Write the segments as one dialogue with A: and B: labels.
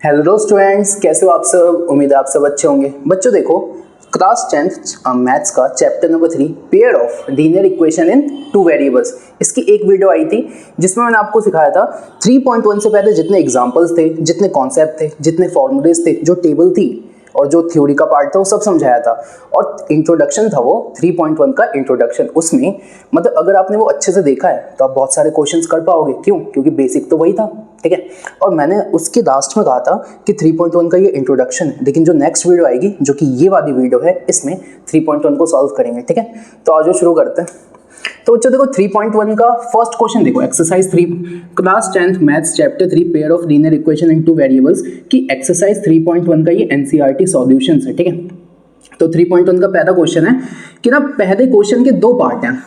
A: Hello students, कैसे हो आप सब। उम्मीद है आप सब अच्छे होंगे। बच्चों देखो, क्लास 10th मैथ्स का chapter number 3 pair of linear equation in two variables, इसकी एक वीडियो आई थी जिसमें मैंने आपको सिखाया था 3.1 से पहले जितने एग्जांपल्स थे, जितने कॉन्सेप्ट थे, जितने फॉर्मूलेज थे, जो टेबल थी और जो थ्योरी का पार्ट था वो सब समझाया था। और इंट्रोडक्शन था वो 3.1 का इंट्रोडक्शन। उसमें मतलब अगर आपने वो अच्छे से देखा है तो आप बहुत सारे क्वेश्चंस कर पाओगे। क्यों? क्योंकि बेसिक तो वही था, ठीक है। और मैंने उसके लास्ट में कहा था कि 3.1 का ये इंट्रोडक्शन है, लेकिन जो नेक्स्ट वीडियो आएगी जो कि ये वाली वीडियो है, इसमें 3.1 को सॉल्व करेंगे, ठीक है। तो आज शुरू करते हैं। तो बच्चों देखो 3.1 का फर्स्ट क्वेश्चन देखो, exercise 3 class 10th maths chapter 3 pair of linear equation in two variables की एक्सरसाइज 3.1 का ये एनसीईआरटी सॉल्यूशंस है, ठीक है। तो 3.1 का पहला क्वेश्चन है कि ना पहले क्वेश्चन के दो पार्ट हैं।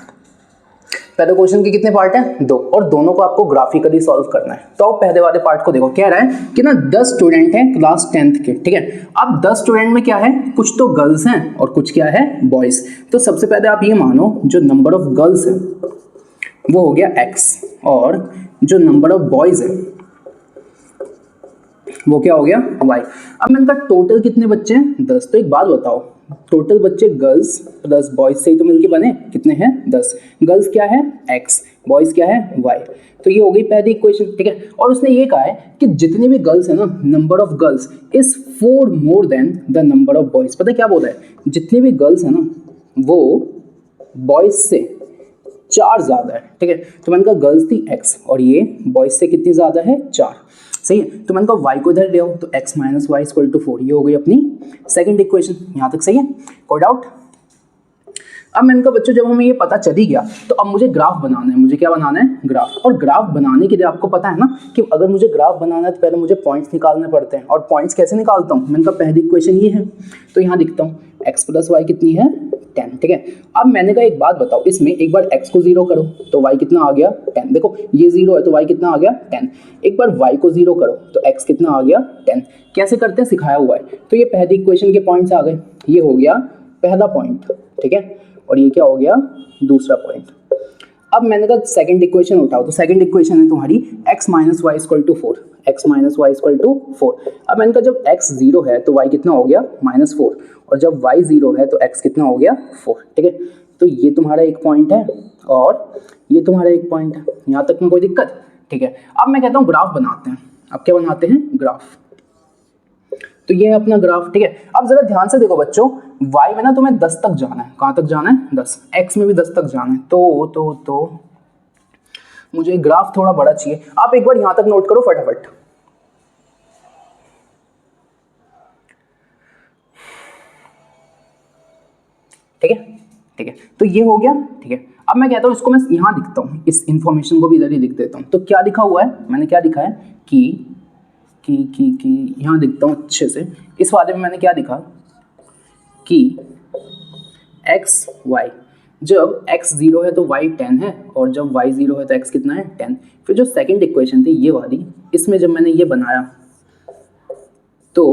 A: पहले क्वेश्चन के कितने पार्ट हैं? दो, और दोनों को आपको ग्राफिकली सॉल्व करना है। तो पहले वाले पार्ट को देखो, कह रहा है कि ना 10 स्टूडेंट हैं क्लास 10th के, ठीक है। अब 10 स्टूडेंट में क्या है, कुछ तो गर्ल्स हैं और कुछ क्या है, बॉयज। तो सबसे पहले आप ये मानो जो नंबर ऑफ गर्ल्स है वो हो गया x, और जो नंबर ऑफ बॉयज है वो क्या हो गया y। अब मैंने कहा टोटल कितने बच्चे हैं? 10। तो एक बात बताओ, टोटल बच्चे गर्ल्स प्लस बॉयज से ही तो मिलके बने, कितने हैं? 10। गर्ल्स क्या है? x, बॉयज क्या है? y। तो ये हो गई पहली इक्वेशन, ठीक है। और उसने ये कहा है कि जितने भी गर्ल्स है ना, number of girls is 4 more than the number of boys. पता है क्या बोल रहा है? जितने भी गर्ल्स है ना वो बॉयज से 4 ज्यादा है, ठीक है। तो मैंने कहा गर्ल्स थी x और ये बॉयज से कितनी ज्यादा है? 4, सही है। तो मैंने कहा y को इधर ले आओ, तो x minus y equal to 4। ये हो गई अपनी सेकंड इक्वेशन। यहाँ तक सही है, कोई डाउट? अब मैंने कहा बच्चों जब हमें ये पता चल ही गया तो अब मुझे ग्राफ बनाना है। मुझे क्या बनाना है? ग्राफ। और ग्राफ बनाने के लिए आपको पता है ना कि अगर मुझे ग्राफ बनाना है तो पहले मुझे पॉइंट्स निकालने पड़ते हैं। और पॉइंट्स कैसे निकालता हूँ? मैंने कहा पहली इक्वेशन ये है, तो यहाँ लिखता हूँ x प्लस वाई कितनी है? 10, ठीक है। अब मैंने कहा एक बात बताओ, इसमें एक बार x को 0 करो तो y कितना आ गया? 10। देखो ये 0 है तो y कितना आ गया? 10। एक बार y को 0 करो तो x कितना आ गया? 10। कैसे करते हैं सिखाया हुआ है। तो ये पहली इक्वेशन के पॉइंट्स आ गए। ये हो गया पहला पॉइंट, ठीक है। और ये क्या हो गया? दूसरा पॉइंट। अब मैंने कहा सेकंड इक्वेशन उठाओ, तो सेकंड इक्वेशन है तुम्हारी x minus y equal to 4। x minus y equal to 4। अब मैंने कहा जब x 0 है तो y कितना हो गया? -4। और जब y 0 है तो x कितना हो गया? 4, ठीक है। तो ये तुम्हारा एक पॉइंट है और ये तुम्हारा एक पॉइंट है। यहाँ तक में कोई दिक्कत? ठीक है। अब मैं कहता हूँ ग्राफ बनाते हैं। अब क्या बनाते हैं? ग्राफ। तो ये है अपना ग्राफ, ठीक है। अब जरा ध्यान से देखो बच्चों, y में ना तुम्हें 10 तक जाना है। कहां तक जाना है? 10। x में भी 10 तक जाना है। तो मुझे ग्राफ थोड़ा बड़ा चाहिए। आप एक बार यहां तक नोट करो फटाफट। ठीक है, ठीक है। तो ये हो गया, ठीक है। अब मैं कहता हूं इसको मैं यहां लिखता हूं, इस इंफॉर्मेशन को भी इधर ही लिख देता हूं। तो क्या लिखा हुआ है? मैंने क्या लिखा है कि यहाँ लिखता हूँ अच्छे से। इस वाले में मैंने क्या लिखा कि x y, जब x 0 है तो y 10 है, और जब y 0 है तो x कितना है? 10। फिर जो सेकंड इक्वेशन थी ये वाली, इसमें जब मैंने ये बनाया तो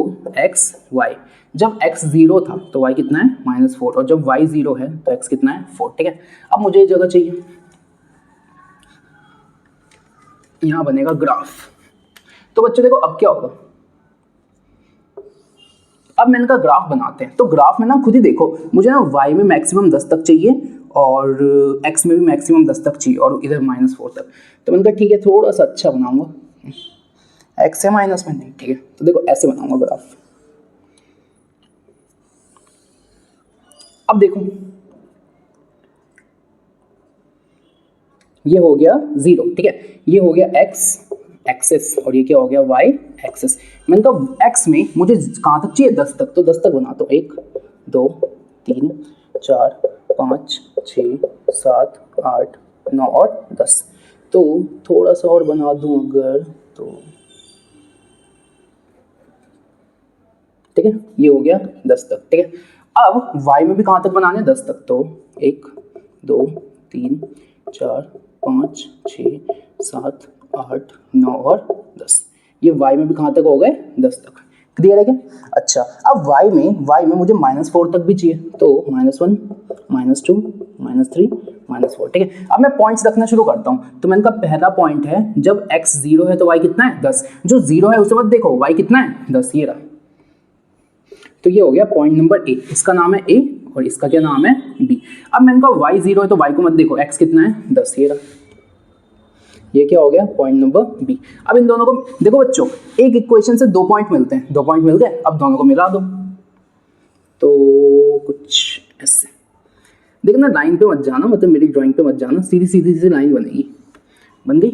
A: x y, जब x 0 था तो y कितना है? -4। और जब y 0 है तो x कितना है? 4, ठीक है। अब मुझे ये जगह चाहिए, यहाँ बनेगा ग्राफ। तो बच्चों देखो अब क्या होगा, अब मैंने कहा ग्राफ बनाते हैं। तो ग्राफ में ना खुद ही देखो, मुझे ना y में मैक्सिमम 10 तक चाहिए और x में भी मैक्सिमम 10 तक चाहिए और इधर -4 तक। तो मैंने कहा ठीक है थोड़ा सा अच्छा बनाऊंगा, x से माइनस में नहीं, ठीक है। तो देखो ऐसे बनाऊंगा ग्राफ। अब देखो ये हो गया 0, ठीक है। ये हो गया x एक्सेस और ये क्या हो गया? y axis. मैंने कहा x में मुझे कहाँ तक चाहिए? 10 तक। तो 10 तक बनाता हूँ। 1 2 3 4 5 6 7 8 9 और 10। तो थोड़ा सा और बना दूँ अगर तो, ठीक है। ये हो गया 10 तक, ठीक है। अब y में भी कहाँ तक बनाने? 10 तक। तो 1 2 3 4 5 6 7 8 9 और 10। ये y में भी कहाँ तक हो गए? 10 तक। क्लियर है क्या? अच्छा, अब y में मुझे -4 तक भी चाहिए, तो -1 -2 -3 -4, ठीक है। अब मैं पॉइंट्स रखना शुरू करता हूँ। तो मैंने कहा पहला पॉइंट है जब x 0 है तो y कितना है 10, जो 0 है उसे मत देखो, y कितना है 10, ये रहा। तो ये हो गया पॉइंट नंबर ए, इसका नाम है ए और इसका क्या नाम है बी। अब मैंने कहा y 0 है तो y को मत देखो, x कितना है 10, ये रहा। ये क्या हो गया पॉइंट नंबर बी। अब इन दोनों को देखो बच्चों, एक इक्वेशन से 2 पॉइंट मिलते हैं, 2 पॉइंट मिल गए, अब दोनों को मिला दो। तो कुछ ऐसे देखना, लाइन पे मत जाना, मतलब मेरी ड्राइंग पे मत जाना, सीधी सीधी सी लाइन बनेगी, बन गई,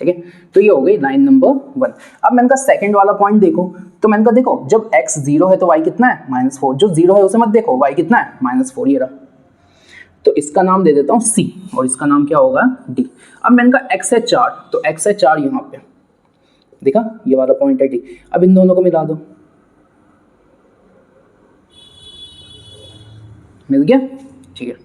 A: ठीक है। तो ये हो गई लाइन नंबर 1। अब मैंने कहा सेकंड वाला पॉइंट देखो, तो मैंने कहा देखो जब x 0 है तो y कितना है -4, जो 0 है उसे मत देखो, y कितना है -4, ये रहा। तो इसका नाम दे देता हूँ C और इसका नाम क्या होगा D। अब मैंने कहा x है 4, तो x है 4 यहाँ पे, देखा ये वाला पॉइंट है D। अब इन दोनों को मिला दो, मिल गया, ठीक है।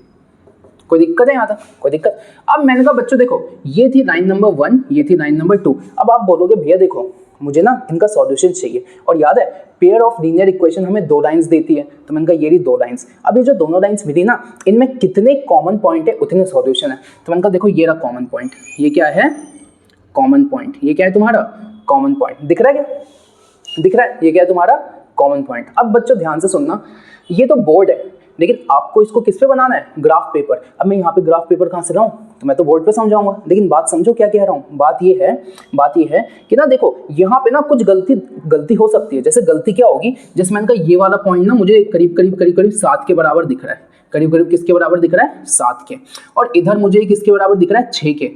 A: कोई दिक्कत है यहाँ तक? कोई दिक्कत? अब मैंने कहा बच्चों देखो, ये थी लाइन नंबर 1, ये थी लाइन नंबर 2। अब आप बोलोगे भैया देखो मुझे ना इनका सॉल्यूशन चाहिए, और याद है पेयर ऑफ लीनियर इक्वेशन हमें 2 लाइंस देती है, तो मैंने कहा ये रही 2 लाइंस। अब ये जो दोनों लाइंस मिली ना, इनमें कितने कॉमन पॉइंट है उतने सॉल्यूशन है। तो मैंने कहा देखो ये रहा कॉमन पॉइंट, ये क्या है कॉमन पॉइंट, ये क्या है तुम्हारा कॉमन पॉइंट, दिख रहा है क्या? दिख रहा है, ये क्या है तुम्हारा कॉमन पॉइंट। अब बच्चों ध्यान से सुनना, ये तो बोर्ड है, लेकिन आपको इसको किस पे बनाना है, ग्राफ पेपर। अब मैं यहाँ पे ग्राफ पेपर कहाँ से लाऊं, तो मैं तो बोर्ड पे समझाऊंगा, लेकिन बात समझो क्या कह रहा हूँ। बात ये है कि ना देखो यहाँ पे ना कुछ गलती हो सकती है। जैसे गलती क्या होगी, जैसे मैंने कहा ये वाला पॉइंट ना मुझे करीब 7 के बराबर दिख रहा है, करीब किसके बराबर दिख रहा है 7 के, और इधर मुझे किसके बराबर दिख रहा है 6 के।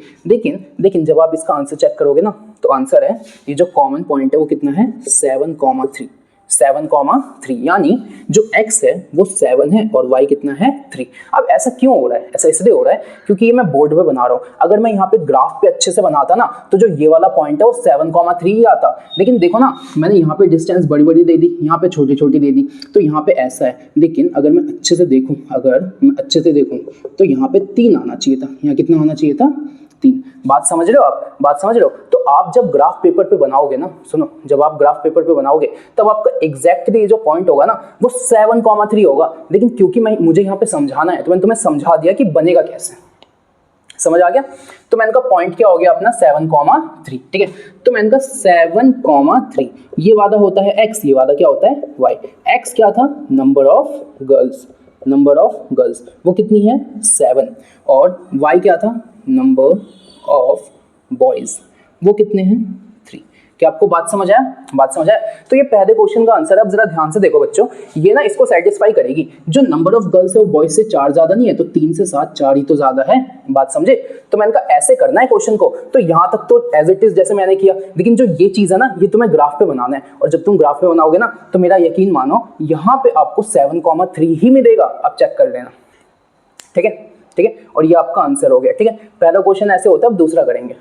A: लेकिन जब आप इसका आंसर चेक करोगे ना, तो आंसर है ये जो कॉमन पॉइंट है वो कितना है 7,3, 7,3, यानी जो x है वो 7 है और y कितना है 3। अब ऐसा क्यों हो रहा है? ऐसा इसलिए हो रहा है क्योंकि ये मैं बोर्ड पे बना रहा हूँ। अगर मैं यहाँ पे ग्राफ पे अच्छे से बनाता ना, तो जो ये वाला पॉइंट है वो 7,3 ही आता। लेकिन देखो ना, मैंने यहाँ पे डिस्टेंस बड़ी बड़ी दे दी, यहाँ पे छोटी छोटी दे दी, तो यहाँ पे ऐसा है। लेकिन अगर मैं अच्छे से देखूँ तो यहाँ पे 3 आना चाहिए था, यहाँ कितना आना चाहिए था 3। बात समझ रहे हो आप? बात समझ रहे हो? तो आप जब ग्राफ पेपर पे बनाओगे ना, सुनो, जब आप ग्राफ पेपर पे बनाओगे तब आपका एग्जैक्टली जो पॉइंट होगा ना वो 7,3 होगा। लेकिन क्योंकि मुझे यहाँ पे समझाना है, तो मैंने तुम्हें समझा दिया कि बनेगा कैसे। समझ आ गया? तो मैंने कहा पॉइंट क्या हो गया अपना 7,3, ठीक है। तो मैंने कहा 7,3, ये वाला होता है x, ये वाला क्या होता है y। x क्या था, नंबर ऑफ गर्ल्स, वो कितनी है 7, और y क्या था, नंबर ऑफ बॉयज, वो कितने हैं 3। क्या आपको बात समझ आया? बात समझ आया? तो ये पहले क्वेश्चन का आंसर है। अब जरा ध्यान से देखो बच्चों, ये ना इसको सेटिस्फाई करेगी। जो नंबर ऑफ गर्ल्स है वो बॉयज से 4 ज्यादा नहीं है, तो 3 से 7 4 ही तो ज्यादा है। बात समझे? तो मैंने कहा ऐसे करना है क्वेश्चन को। तो यहाँ तक तो एज इट इज जैसे मैंने किया, लेकिन जो ये चीज है ना, ये तुम्हें ग्राफ पे बनाना है, और जब तुम ग्राफ पे बनाओगे ना, तो मेरा यकीन मानो यहाँ पे आपको 7,3 ही मिलेगा। आप चेक कर लेना, ठीक है, ठीक है। और ये आपका आंसर हो गया, ठीक है। पहला क्वेश्चन ऐसे होता है, अब दूसरा करेंगे।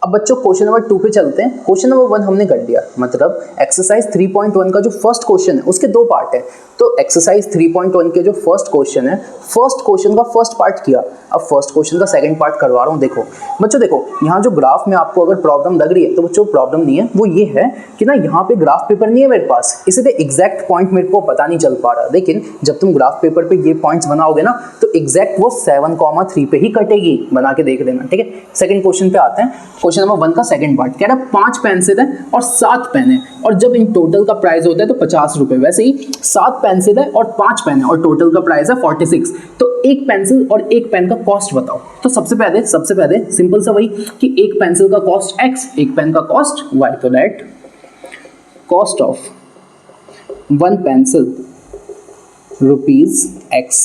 A: अब बच्चों क्वेश्चन नंबर 2 पे चलते हैं। क्वेश्चन नंबर 1 हमने कर लिया, मतलब एक्सरसाइज 3.1 का जो फर्स्ट क्वेश्चन है उसके 2 पार्ट है। तो एक्सरसाइज 3.1 के जो फर्स्ट क्वेश्चन है, फर्स्ट क्वेश्चन का फर्स्ट पार्ट किया, अब फर्स्ट क्वेश्चन का सेकंड पार्ट करवा रहा हूँ। देखो बच्चों, देखो यहाँ जो ग्राफ में आपको अगर प्रॉब्लम लग रही है, तो बच्चों प्रॉब्लम नहीं है, वो ये है कि ना यहाँ पे ग्राफ पेपर नहीं है मेरे पास, इसलिए एग्जैक्ट पॉइंट मेरे को पता नहीं चल पा रहा। लेकिन जब तुम ग्राफ पेपर पे ये पॉइंट्स बनाओगे ना, तो एग्जैक्ट वो 7,3 पे ही कटेगी। बना के देख लेना, ठीक है। सेकंड क्वेश्चन पे आते हैं। क्वेश्चन नंबर 1 का सेकंड पार्ट कह रहा है 5 पेंसिल है और 7 पेन है, और जब इन टोटल का प्राइस होता है तो 50 रुपए। वैसे ही 7 पेंसिल है और 5 पेन है और टोटल का प्राइस है 46, तो एक पेंसिल और एक पेन का कॉस्ट बताओ। तो सबसे पहले सिंपल सा वही कि एक पेंसिल का कॉस्ट x, एक पेन का कॉस्ट y। तो let cost of 1 pencil rupees x,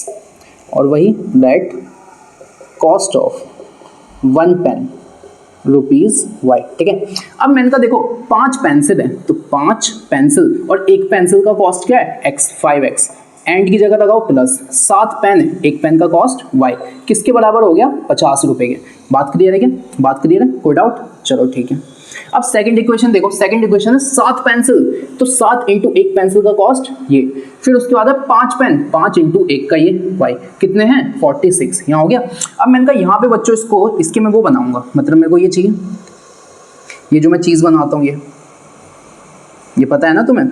A: और वही let cost of 1 pen rupees y, ठीक है। अब मैंने कहा देखो 5 पेंसिल है, तो 5 पेंसिल और एक पेंसिल का कॉस्ट क्या है x, 5x, एंड की जगह लगाओ प्लस। 7 पेन है, एक पेन का कॉस्ट y, किसके बराबर हो गया 50 रुपए के। बात क्लियर है क्या? बात क्लियर है? कोई डाउट? चलो ठीक है। अब सेकंड इक्वेशन देखो, सेकंड इक्वेशन है 7 पेंसिल, तो 7 इंटू एक पेंसिल का कॉस्ट ये, फिर उसके बाद है 5 पेन, 5 इंटू एक का ये y, कितने हैं 46, यहाँ हो गया। अब मैंने कहा यहाँ पे बच्चों इसके मैं वो बनाऊंगा, मतलब मेरे को ये चाहिए, ये जो मैं चीज बनाता हूँ ये पता है ना तुम्हें,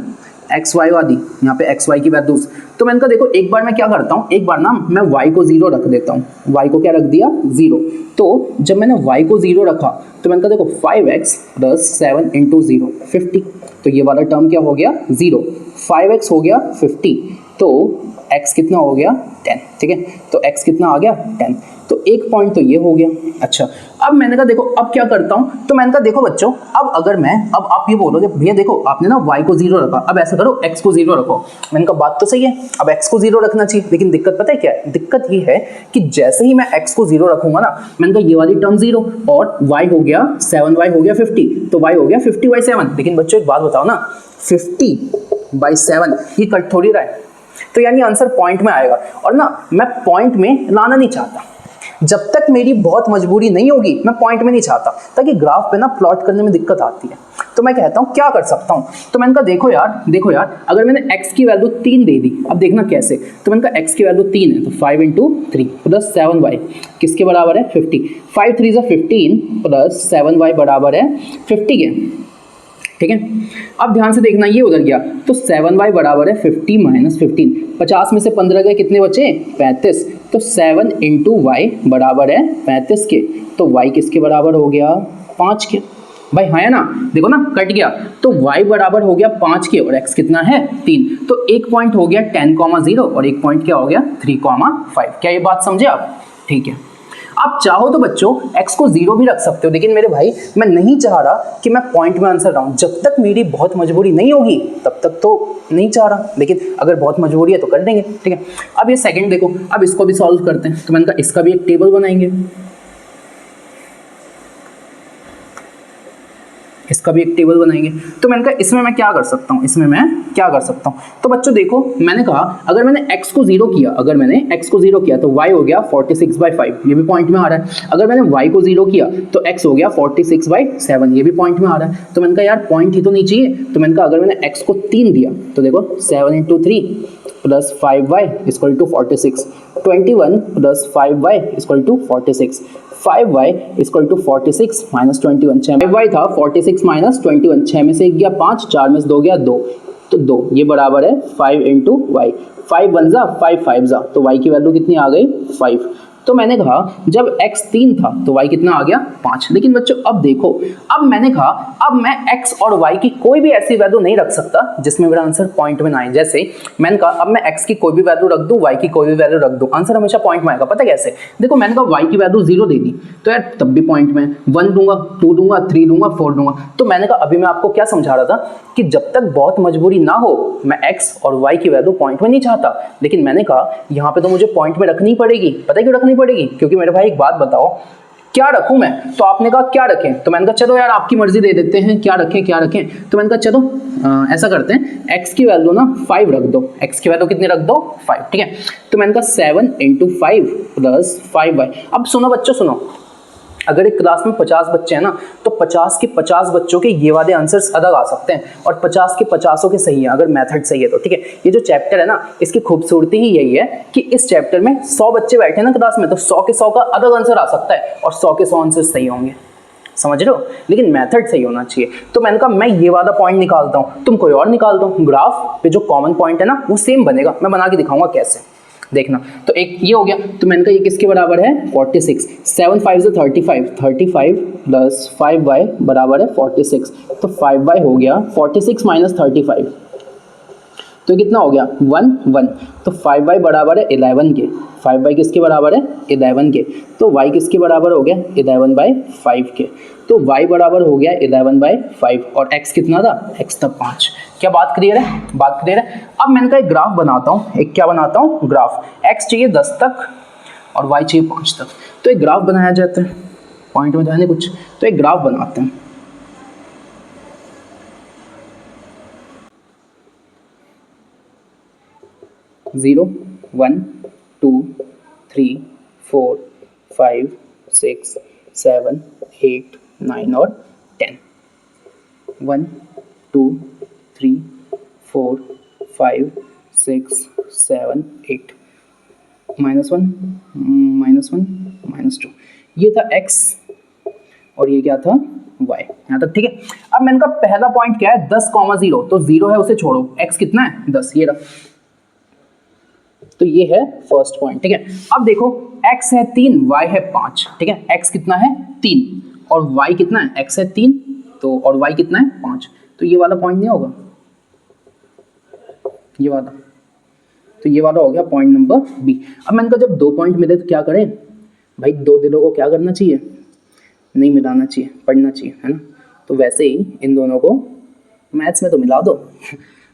A: एक्स वाई वाली, यहाँ पे एक्स वाई की वैल्यूज। तो मैंने कहा देखो एक बार मैं क्या करता हूँ, एक बार ना मैं y को 0 रख देता हूँ, y को क्या रख दिया 0। तो जब मैंने y को 0 रखा तो मैंने कहा देखो 5x प्लस 7 इंटू 0 50, तो ये वाला टर्म क्या हो गया 0, 5x हो गया 50, तो x कितना हो गया 10, ठीक है, तो x कितना आ गया 10, तो एक पॉइंट तो ये हो गया। अच्छा अब मैंने कहा देखो अब क्या करता हूँ, तो मैंने कहा देखो बच्चों अब अगर मैं, अब आप ये बोलोगे भैया देखो आपने ना y को 0 रखा, अब ऐसा करो x को 0 रखो। मैंने कहा बात तो सही है, अब x को 0 रखना चाहिए, लेकिन दिक्कत पता है क्या है, दिक्कत ये है कि जैसे ही मैं x को 0 रखूंगा ना, मैंने कहा ये वाली टर्म 0 और y हो गया 7y हो गया 50, तो y हो गया 50/7। लेकिन बच्चों एक बात बताओ ना, 50/7 ये कट थोड़ी रहा है, तो यानी आंसर पॉइंट में आएगा, और ना मैं पॉइंट में लाना नहीं चाहता, जब तक मेरी बहुत मजबूरी नहीं होगी मैं पॉइंट में नहीं चाहता, ताकि ग्राफ पे ना प्लॉट करने में दिक्कत आती है। तो मैं कहता हूँ क्या कर सकता हूँ, तो मैंने कहा देखो यार अगर मैंने x की वैल्यू 3 दे दी, अब देखना कैसे, तो मैंने कहा x की वैल्यू 3 है तो 5 इंटू 3 प्लस 7y किसके बराबर है 50, 5 3 15 प्लस 7y बराबर है 50 के, ठीक है। अब ध्यान से देखना ये उधर गया, तो 7y बराबर है 50 माइनस 15, 50 में से 15 गए कितने बचे 35, तो 7 इंटू वाई बराबर है 35 के, तो y किसके बराबर हो गया 5 के, भाई हाँ है ना, देखो ना कट गया, तो y बराबर हो गया 5 के और x कितना है 3, तो एक पॉइंट हो गया 10,0 और एक पॉइंट क्या हो गया 3,5। क्या ये बात समझे आप, ठीक है। आप चाहो तो बच्चों x को 0 भी रख सकते हो, लेकिन मेरे भाई मैं नहीं चाह रहा कि मैं पॉइंट में आंसर लाऊं, जब तक मेरी बहुत मजबूरी नहीं होगी तब तक तो नहीं चाह रहा, लेकिन अगर बहुत मजबूरी है तो कर देंगे, ठीक है। अब ये सेकंड देखो, अब इसको भी सॉल्व करते हैं, तो मैंने कहा इसका भी एक टेबल बनाएंगे, इसका भी एक टेबल बनाएंगे। तो मैंने कहा इसमें मैं क्या कर सकता हूँ, इसमें मैं क्या कर सकता हूँ, तो बच्चों देखो मैंने कहा अगर मैंने x को 0 किया, अगर मैंने x को 0 किया तो y हो गया 46/5, ये भी पॉइंट में आ रहा है। अगर मैंने y को 0 किया तो x हो गया 46/7, ये भी पॉइंट में आ रहा है। तो मैंने कहा यार पॉइंट ही तो नहीं चाहिए, तो मैंने कहा अगर मैंने x को 3 दिया तो देखो 7 into 3 plus 5y equal to 46, 21 plus 5y equal to 46, 5y equal to 46 minus 21, 5y था 46 माइनस 21, 6 में से 1 गया 5, 4 में से 2 गया 2, तो 2 ये बराबर है 5 इंटू वाई, 5 1 जा 5 5 जा, तो y की वैल्यू कितनी आ गई 5। तो मैंने कहा जब x 3 था तो y कितना आ गया 5। लेकिन बच्चों अब देखो, अब मैंने कहा अब मैं x और y की कोई भी ऐसी वैल्यू नहीं रख सकता जिसमें मेरा आंसर पॉइंट में ना आए। जैसे मैंने कहा अब मैं x की कोई भी वैल्यू रख दूं, y की कोई भी वैल्यू रख दूं, आंसर हमेशा पॉइंट में आएगा। पता कैसे, देखो मैंने कहा y की वैल्यू 0 दे दी तो यार तब भी पॉइंट में, 1 दूंगा 2 दूंगा 3 दूंगा 4 दूंगा। तो मैंने कहा अभी मैं आपको क्या समझा रहा था कि जब तक बहुत मजबूरी ना हो मैं x और y की वैल्यू पॉइंट में नहीं चाहता, लेकिन मैंने कहा यहाँ पे तो मुझे पॉइंट में रखनी पड़ेगी। पता है क्यों रखनी पड़ेगी, क्योंकि मेरे भाई एक बात बताओ क्या रखूं मैं, तो आपने कहा क्या रखें, तो मैंने कहा चलो यार आपकी मर्जी दे देते हैं, क्या रखें क्या रखें, तो मैंने कहा चलो ऐसा करते हैं x की वैल्यू ना 5 रख दो, x की वैल्यू कितनी रख दो 5, ठीक है। तो मैंने कहा 7 इंटू 5 प्लस 5y। अब सुनो बच्चों सुनो, अगर एक क्लास में 50 बच्चे हैं ना तो 50 के 50 बच्चों के ये वाले आंसर्स अलग आ सकते हैं और 50 के 50 के सही है अगर मेथड सही है तो, ठीक है। ये जो चैप्टर है ना इसकी खूबसूरती ही यही है कि इस चैप्टर में 100 बच्चे बैठे हैं ना क्लास में तो 100 के 100 का अलग आंसर आ सकता है और 100 के 100 आंसर सही होंगे, समझ रहे हो, लेकिन मेथड सही होना चाहिए। तो मैंने कहा मैं ये वाला पॉइंट निकालता हूँ, तुम कोई और निकाल दो, ग्राफ पे जो कॉमन पॉइंट है ना वो सेम बनेगा। मैं बना के दिखाऊंगा कैसे, देखना। तो एक ये हो गया, तो मैंने कहा ये किसके बराबर है 46, 7 5 से 35, 35 प्लस 5y बराबर है 46, तो 5y हो गया 46 माइनस 35, तो कितना हो गया 1 1, तो 5y बराबर है 11 के, 5y किसके बराबर है 11 के, तो y किसके बराबर हो गया 11/5 के, तो y बराबर हो गया 11/5 और x कितना था x था 5। क्या बात क्लियर है, बात क्लियर है। अब मैंने कहा एक ग्राफ बनाता हूँ, एक क्या बनाता हूँ ग्राफ, x चाहिए 10 तक और y चाहिए 5 तक, तो एक ग्राफ बनाया जाता है, पॉइंट में तो है नहीं कुछ, तो एक ग्राफ बनाते हैं। जीरो 1 2 3 4 5 6 7 8 9 और 10, 1 2 3 4 5 6 7 8, -1 -1 -2, ये था x और ये क्या था y, यहाँ तक ठीक है। अब मैंने कहा पहला पॉइंट क्या है 10,0, तो 0 है उसे छोड़ो, x कितना है 10, ये रहा, तो ये है फर्स्ट पॉइंट। ठीक है, अब देखो x है 3, y है 5। ठीक है, x कितना है 3 और y कितना है, x है 3 तो और y कितना है 5, तो ये वाला पॉइंट नहीं होगा, ये वाला, तो ये वाला हो गया पॉइंट नंबर बी। अब मैंने कहा जब 2 पॉइंट मिले तो क्या करें भाई, 2 दिलों को क्या करना चाहिए, नहीं मिलाना चाहिए, पढ़ना चाहिए, है ना। तो वैसे ही इन दोनों को मैथ्स में तो मिला दो,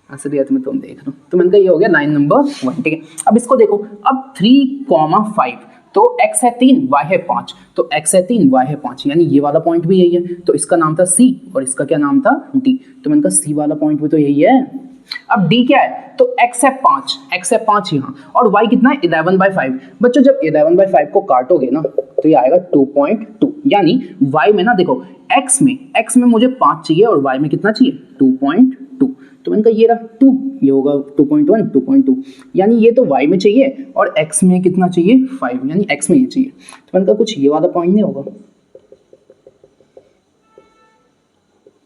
A: असलियत में तुम देख लो। तो मैंने कहा ये हो गया लाइन नंबर 1। ठीक है, अब इसको देखो, अब 3,5 तो x है 3 y है 5, तो x है 3 y है 5, यानी ये वाला पॉइंट भी यही है, तो इसका नाम था C और इसका क्या नाम था D, तो मैंने कहा C वाला पॉइंट भी तो यही है। अब D क्या है, तो x है 5 यहाँ, और y कितना है 11/5। बच्चों जब 11/5 को काटोगे ना तो ये आएगा 2.2, यानी y में ना देखो x में मुझे 5 चाहिए और y में कितना चाहिए 2.2, तो मैंने कहा ये रहा 2, ये होगा 2.1 2.2, यानी ये तो y में चाहिए और x में कितना चाहिए 5, यानी x में ये चाहिए, तो मैंने कहा कुछ ये वाला पॉइंट नहीं होगा,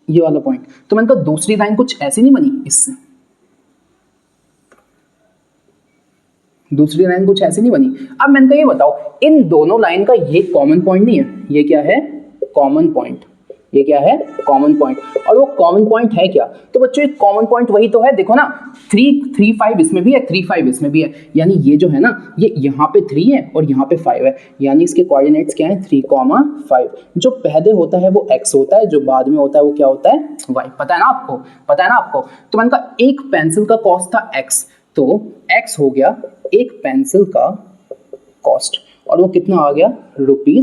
A: ये वाला पॉइंट। तो मैंने कहा दूसरी लाइन कुछ ऐसी नहीं बनी इससे, दूसरी लाइन कुछ ऐसी नहीं बनी। अब मैंने कहा ये बताओ इन दोनों लाइन का ये कॉमन पॉइंट नहीं है, ये क्या है कॉमन पॉइंट, ये क्या है कॉमन पॉइंट, और वो कॉमन पॉइंट है क्या, तो बच्चों एक कॉमन पॉइंट वही तो है, देखो ना 3,5 इसमें भी है, 3,5 इसमें भी है, यानी ये जो है ना ये यहाँ पे 3 है और यहाँ पे 5 है, यानी इसके कोऑर्डिनेट्स क्या है 3,5। जो पहले होता है वो x होता है, जो बाद में होता है वो क्या होता है y, पता है ना आपको, पता है ना आपको। तो मैंने कहा एक पेंसिल का कॉस्ट था x, तो x हो गया एक पेंसिल का कॉस्ट, और वो कितना आ गया ₹3,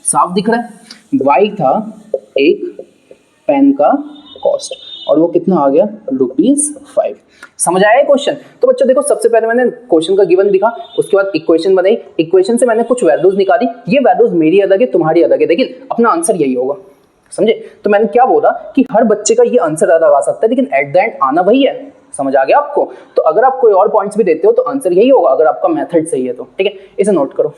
A: साफ दिख रहा है। y था एक पेन का कॉस्ट और वो कितना आ गया ₹5। समझ आया क्वेश्चन। तो बच्चों देखो सबसे पहले मैंने क्वेश्चन का गिवन लिखा, उसके बाद इक्वेशन बनाई, इक्वेशन से मैंने कुछ वैल्यूज निकाली, ये वैल्यूज मेरी अलग है तुम्हारी अलग है, लेकिन अपना आंसर यही होगा, समझे। तो मैंने क्या बोला कि हर बच्चे का ये आंसर अलग आ सकता है, लेकिन एट द एंड आना वही है, समझ आ गया आपको। तो अगर आप कोई और पॉइंट्स भी देते हो तो आंसर यही होगा, अगर आपका मेथड सही है तो, ठीक है, इसे नोट करो।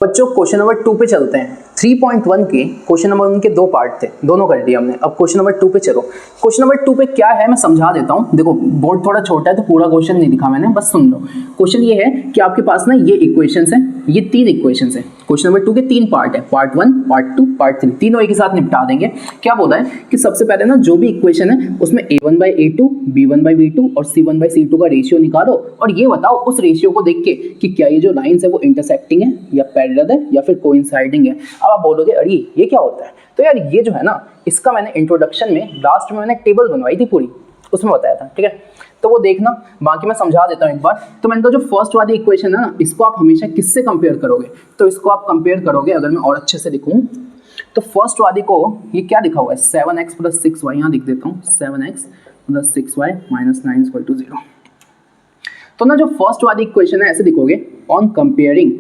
A: बच्चों क्वेश्चन नंबर 2 पे चलते हैं। 3.1 के क्वेश्चन नंबर 1 के 2 पार्ट थे, दोनों कर दिए हमने। अब क्वेश्चन नंबर 2 पे चलो। क्वेश्चन नंबर 2 पे क्या है मैं समझा देता हूँ। देखो बोर्ड थोड़ा छोटा है तो पूरा क्वेश्चन नहीं लिखा मैंने, बस सुन लो। क्वेश्चन ये है कि आपके पास ना ये इक्वेशंस हैं, ये 3 इक्वेशंस हैं। क्वेश्चन नंबर 2 के 3 पार्ट है, पार्ट 1, पार्ट 2, पार्ट 3, तीनों एक ही साथ निपटा देंगे। क्या बोला है कि सबसे पहले ना जो भी इक्वेशन है उसमें a1/a2, b1/b2 और c1/c2 का रेशियो निकालो, और ये बताओ उस रेशियो को देख के कि क्या ये जो लाइंस है वो इंटरसेक्टिंग है या पैरेलल है या फिर कोइंसाइडिंग है। अब आप बोलोगे अरे ये क्या होता है, तो यार ये जो है ना इसका मैंने इंट्रोडक्शन में लास्ट में मैंने टेबल बनवाई थी पूरी, उसमें बताया था, ठीक है, तो वो देखना। बाकी मैं समझा देता हूँ एक बार। तो मैंने कहा जो फर्स्ट वाली इक्वेशन है ना इसको आप हमेशा किससे कंपेयर करोगे, तो इसको आप कंपेयर करोगे, अगर मैं और अच्छे से लिखूँ तो फर्स्ट वाली को ये क्या लिखा हुआ है 7x + 6y, यहाँ लिख देता हूँ 7x + 6y - 9 = 0। तो ना जो फर्स्ट वाली इक्वेशन है ऐसे लिखोगे ऑन कंपेयरिंग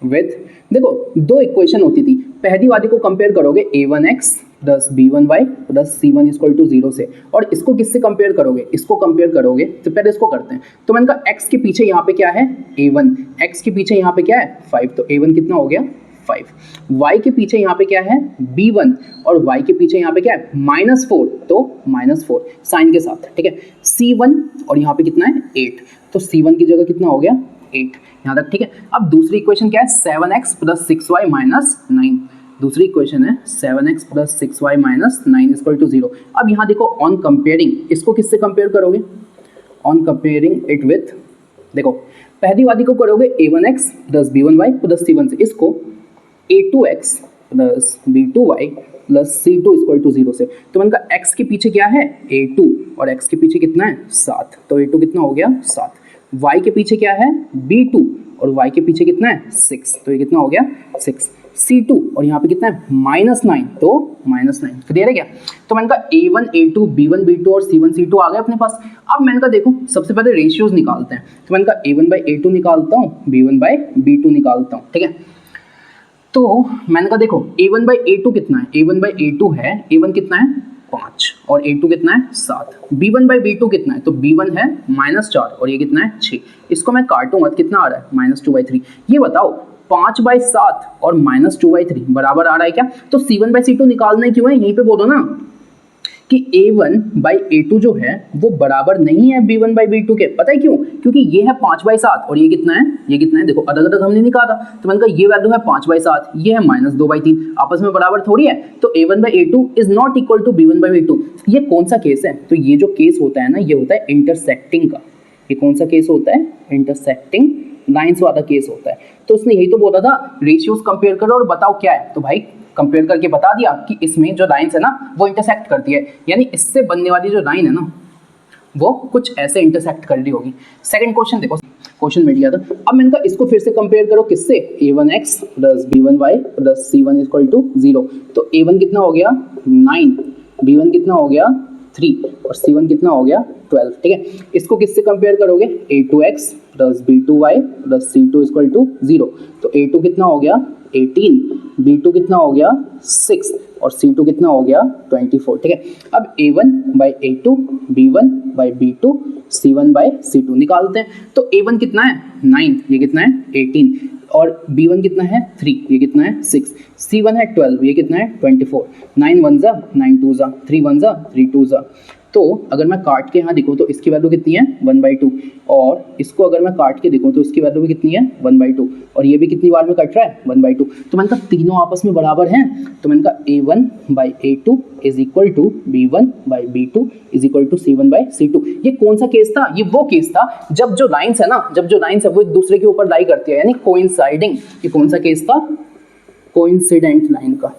A: विथ, देखो 2 इक्वेशन होती थी, पहली वाली को कंपेयर करोगे a1x + b1y + c1 = 0 से, और इसको किससे कंपेयर करोगे, इसको कंपेयर करोगे, तो पहले इसको करते हैं। तो मैंने कहा x के पीछे यहाँ पे क्या है a1, x के पीछे यहाँ पे क्या है 5, तो a1 कितना हो गया 5, y के पीछे यहाँ पे क्या है b1 और y के पीछे यहाँ पे क्या है -4, तो -4 साइन के साथ, ठीक है, c1 और यहाँ पे कितना है 8, तो c1 की जगह कितना हो गया 8 यहाँ तक, ठीक है। अब दूसरी इक्वेशन क्या है 7x + 6y - 9, दूसरी इक्वेशन है 7x + 6y - 9 = 0। अब यहाँ देखो ऑन कंपेयरिंग, इसको किससे कंपेयर करोगे, ऑन कंपेयरिंग इट विथ, देखो पहली वाली को करोगे a1x + b1y + c1 से, इसको a2x + b2y + c2 = 0 से। तो मैंने कहा x के पीछे क्या है a2 और x के पीछे कितना है 7, तो a2 कितना हो गया 7, y के पीछे क्या है b2 और y के पीछे कितना है 6, तो ये कितना हो गया 6, c2 और यहाँ पे कितना है -9, तो -9, क्लियर है क्या। तो मैंने कहा a1 a2 b1 b2 और c1 c2 आ गए अपने पास। अब मैंने कहा देखो सबसे पहले रेशियोज निकालते हैं, तो मैंने कहा a1/a2 निकालता हूँ, b1/b2 निकालता हूँ, ठीक है। तो मैंने कहा देखो a1/a2 कितना है, a1/a2 है, a1 कितना है 5 और a2 कितना है 7, b1/b2 कितना है, तो b1 है -4 और ये कितना है 6, इसको मैं काटूंगा कितना आ रहा है -2/3। ये बताओ 5/7 और -2/3 बराबर आ रहा है क्या? तो C1/C2 निकालना क्यों है, यहीं पे बोलो ना कि A1/A2 जो है वो बराबर नहीं है B1/B2 के। पता है क्यों? क्योंकि ये है 5/7 और ये कितना है, ये कितना है, देखो अलग अलग हमने निकाला, तो मैंने कहा ये वैल्यू है 5/7, ये है -2/3, आपस में बराबर थोड़ी है। तो A1/A2 is not equal to B1/B2। ये कौन सा केस है? तो ये जो केस होता है ना, ये होता है इंटरसेक्टिंग का। ये कौन सा केस होता है? इंटरसेक्टिंग लाइंस वाला केस होता है। तो उसने यही तो बोला था, रेशियोज कंपेयर करो और बताओ क्या है। तो भाई कंपेयर करके बता दिया कि इसमें जो लाइंस है ना वो इंटरसेक्ट करती है, यानी इससे बनने वाली जो लाइन है ना वो कुछ ऐसे इंटरसेक्ट कर रही होगी। सेकंड क्वेश्चन देखो, क्वेश्चन मिल गया था। अब मैंने कहा इसको फिर से कंपेयर करो किससे, A1x plus B1y plus C1 equal to 0। तो A1 कितना हो गया 9, B1 कितना हो गया 3 और C1 कितना हो गया 12। ठीक है, इसको किससे कंपेयर करोगे, A2x plus B2y plus C2 equal to 0। तो A2 कितना हो गया 18, B2 कितना हो गया 6 और C2 कितना हो गया 24। ठीक है, अब A1/A2, B1/B2, C1/C2 निकालते हैं। तो A1 कितना है 9, ये कितना है 18 और B1 कितना है 3, ये कितना है 6, C1 है 12, ये कितना है 24। 9 1 जा 9 2 जा 3 1 जा 3 2 जा। तो अगर मैं काट के यहाँ देखूँ तो इसकी वैल्यू कितनी है 1/2 और इसको अगर मैं काट के देखूँ तो इसकी वैल्यू भी कितनी है 1/2 और ये भी कितनी बार में कट रहा है 1/2। तो मैंने कहा तीनों आपस में बराबर हैं, तो मैंने कहा A1/A2 is equal to B1/B2 is equal to C1/C2। ये कौन सा केस था, ये वो केस था जब जो लाइन्स है ना, जब जो लाइन्स है वो एक दूसरे के ऊपर लाई करती है, यानी कोइंसाइडिंग। ये कौन सा केस था, कोइंसिडेंट लाइन का।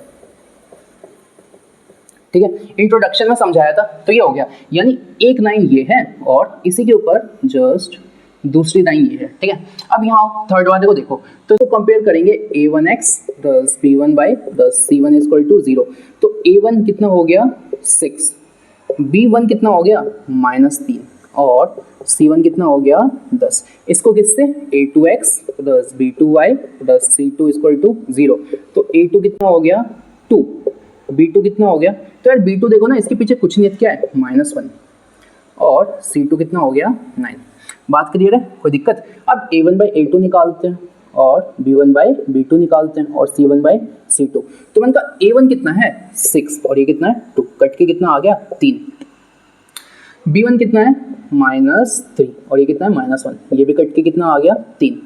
A: ठीक है, इंट्रोडक्शन में समझाया था तो ये हो गया, यानी एक लाइन ये है और इसी के ऊपर जस्ट दूसरी लाइन ये है। ठीक है, अब यहाँ थर्ड वाले को देखो तो इसको कंपेयर करेंगे A1x plus B1y plus C1 equal to 0। तो A1 कितना हो गया 6, B1 कितना हो गया -3 और C1 कितना हो गया 10। इसको किससे, A2x plus B2y plus C2 equal to 0। तो A2 कितना हो गया 2, B2 कितना हो गया, तो यार B2 देखो ना इसके पीछे कुछ नहीं है, क्या है -1 और C2 कितना हो गया 9। बात क्लियर है, कोई दिक्कत? अब A1/A2 निकालते हैं और B1/B2 निकालते हैं और C1/C2। तो मैंने कहा A1 कितना है 6 और ये कितना है 2, कट के कितना आ गया 3। B1 कितना है -3 और ये कितना है -1, ये भी कट के कितना आ गया 3।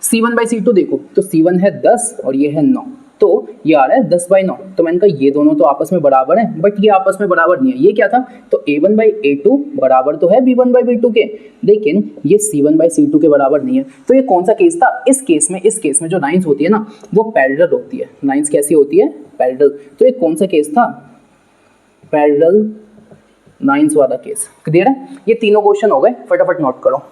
A: C1/C2 देखो तो C1 है 10 और ये है 9, तो ये आ रहा है 10/9। तो मैंने कहा ये दोनों तो आपस में बराबर हैं, बट ये आपस में बराबर नहीं है। ये क्या था, तो A1/A2 बराबर तो है B1/B2 के, लेकिन ये C1/C2 के बराबर नहीं है। तो ये कौन सा केस था, इस केस में जो लाइंस होती है ना वो पैरेलल होती है। लाइंस कैसी होती है, पैरेलल। तो ये कौन सा केस था, पैरेलल लाइंस वाला केस। क्लियर है, ये तीनों क्वेश्चन हो गए, फटाफट नोट करो।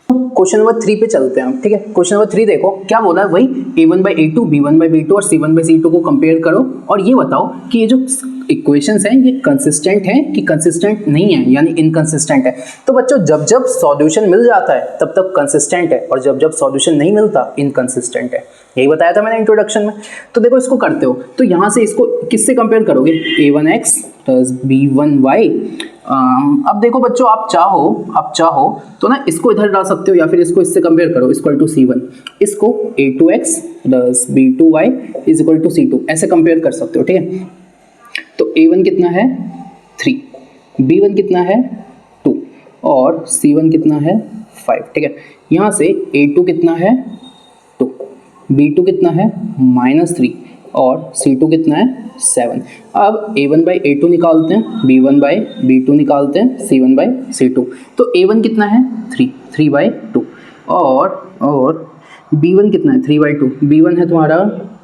A: क्वेश्चन नंबर 3 पे चलते हैं। ठीक है, क्वेश्चन नंबर 3 देखो क्या बोला है, वही A1/A2, B1/B2 और C1/C2 को कंपेयर करो और ये बताओ कि ये जो इक्वेशंस हैं ये कंसिस्टेंट हैं कि कंसिस्टेंट नहीं है, यानी इनकंसिस्टेंट है। तो बच्चों जब जब सॉल्यूशन मिल जाता है तब तब कंसिस्टेंट है और जब जब सॉल्यूशन नहीं मिलता इनकंसिस्टेंट है। यही बताया था मैंने इंट्रोडक्शन में। तो देखो इसको करते हो तो यहाँ से इसको किससे कंपेयर करोगे, A1x प्लस B1y। अब देखो बच्चों आप चाहो तो ना इसको इधर ला सकते हो या फिर इसको इससे कंपेयर करो, इक्वल टू C1। इसको A2x plus B2y is equal to C2 ऐसे कंपेयर कर सकते हो। ठीक है, तो A1 कितना है 3, B1 कितना है 2 और C1 कितना है 5। ठीक है, यहाँ से A2 कितना है 2, B2 कितना है -3 और C2 कितना है 7। अब A1/A2 निकालते हैं, B1/B2 निकालते हैं, C1/C2। तो A1 कितना है 3/2 और B1 कितना है 3/2। B1 है तुम्हारा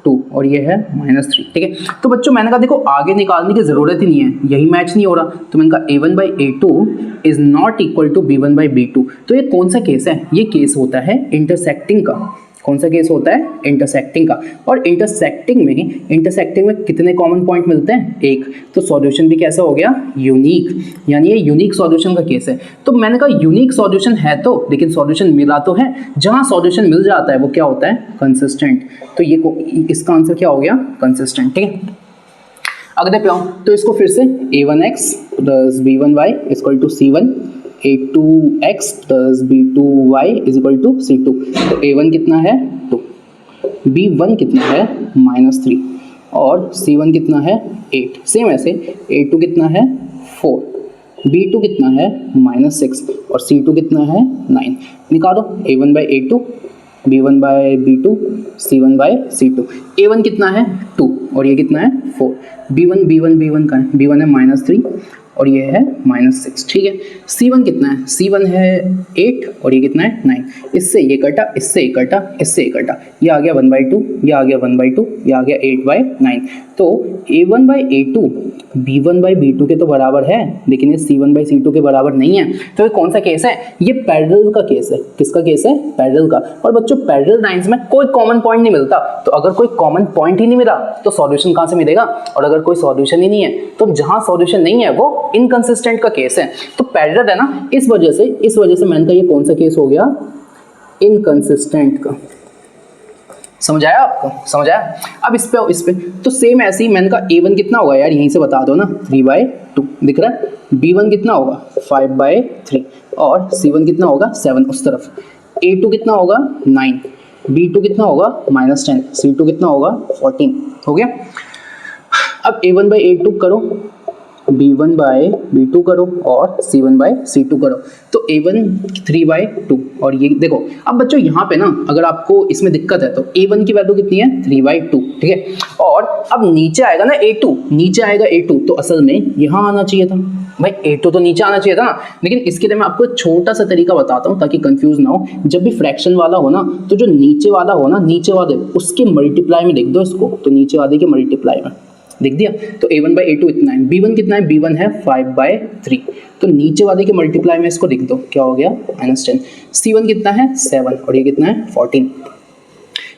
A: 2 और ये है -3। ठीक है, तो बच्चों मैंने कहा देखो आगे निकालने की ज़रूरत ही नहीं है, यही मैच नहीं हो रहा, तो मैंने कहा A1/A2 is not equal to B1/B2। तो ये कौन सा केस है, ये केस होता है इंटरसेक्टिंग का। कौन सा केस होता है, इंटरसेक्टिंग का। और इंटरसेक्टिंग में कितने कॉमन पॉइंट मिलते हैं, एक। तो सॉल्यूशन भी कैसा हो गया, यूनिक, यानी ये यूनिक सॉल्यूशन का केस है। तो मैंने कहा यूनिक सॉल्यूशन है तो, लेकिन सॉल्यूशन मिला तो है, जहां सॉल्यूशन मिल जाता है वो क्या होता है, कंसिस्टेंट। तो ये इसका आंसर क्या हो गया, कंसिस्टेंट। ठीक है, अगले पे आऊँ तो इसको फिर से A1x plus B1y equal to C1 a2x plus b2y is equal to c2। तो a1 कितना है 2, b1 कितना है -3 और c1 कितना है 8। सेम ऐसे a2 कितना है 4, b2 कितना है -6 और c2 कितना है 9। निकालो a1 by a2, b1 by b2, c1 by c2। a1 कितना है 2 और ये कितना है 4। b1 का है, b1 है -3 और ये है -6। ठीक है, c1 कितना है, c1 है 8 और ये कितना है 9। इससे ये कटा, इससे ये कटा, इससे ये कटा, ये आ गया 1/2, ये आ गया 1/2, ये आ गया 8/9। तो a1 by a2 b1 by b2 के तो बराबर है, लेकिन ये c1 बाई c2 के बराबर नहीं है। तो ये कौन सा केस है, ये पैरेलल का केस है। किसका केस है, पैरेलल का। और बच्चों पैरेलल लाइंस में कोई कॉमन पॉइंट नहीं मिलता, तो अगर कोई कॉमन पॉइंट ही नहीं मिला तो सॉल्यूशन कहाँ से मिलेगा, और अगर कोई सॉल्यूशन ही नहीं है तो जहां सॉल्यूशन नहीं है वो इनकंसिस्टेंट का केस है। तो पैरेलल है ना, इस वजह से मैंने कहा ये कौन सा केस हो गया, इनकंसिस्टेंट का। समझ आया आपको, समझ आया। अब इस पे तो सेम ऐसे ही मैंने कहा a1 कितना होगा यार, यहीं से बता दो ना, 3/2 दिख रहा है। b1 कितना होगा 5/3 और c1 कितना होगा 7 उस तरफ। a2 कितना होगा 9, b2 कितना होगा -10, c2 कितना होगा 14। हो गया। अब a1 बाई a2 करो, b1 बाई b2 करो और c1 बाई c2 करो। तो a1 3/2 और ये देखो। अब बच्चों यहाँ पे ना अगर आपको इसमें दिक्कत है तो a1 की वैल्यू कितनी है 3/2, ठीक है। और अब नीचे आएगा ना a2, नीचे आएगा a2 तो असल में यहाँ आना चाहिए था भाई, a2 तो नीचे आना चाहिए था ना। लेकिन इसके लिए मैं आपको एक छोटा सा तरीका बताता हूँ ताकि कंफ्यूज ना हो। जब भी फ्रैक्शन वाला हो ना तो जो नीचे वाला हो ना, नीचे वाले उसके मल्टीप्लाई में लिख दो इसको, तो नीचे वाले के मल्टीप्लाई में लिख दिया। तो a1 बाई a2 इतना है, b1 कितना है, b1 है 5/3, तो नीचे वाले के मल्टीप्लाई में इसको लिख दो, क्या हो गया -10। c1 कितना है 7 और ये कितना है 14।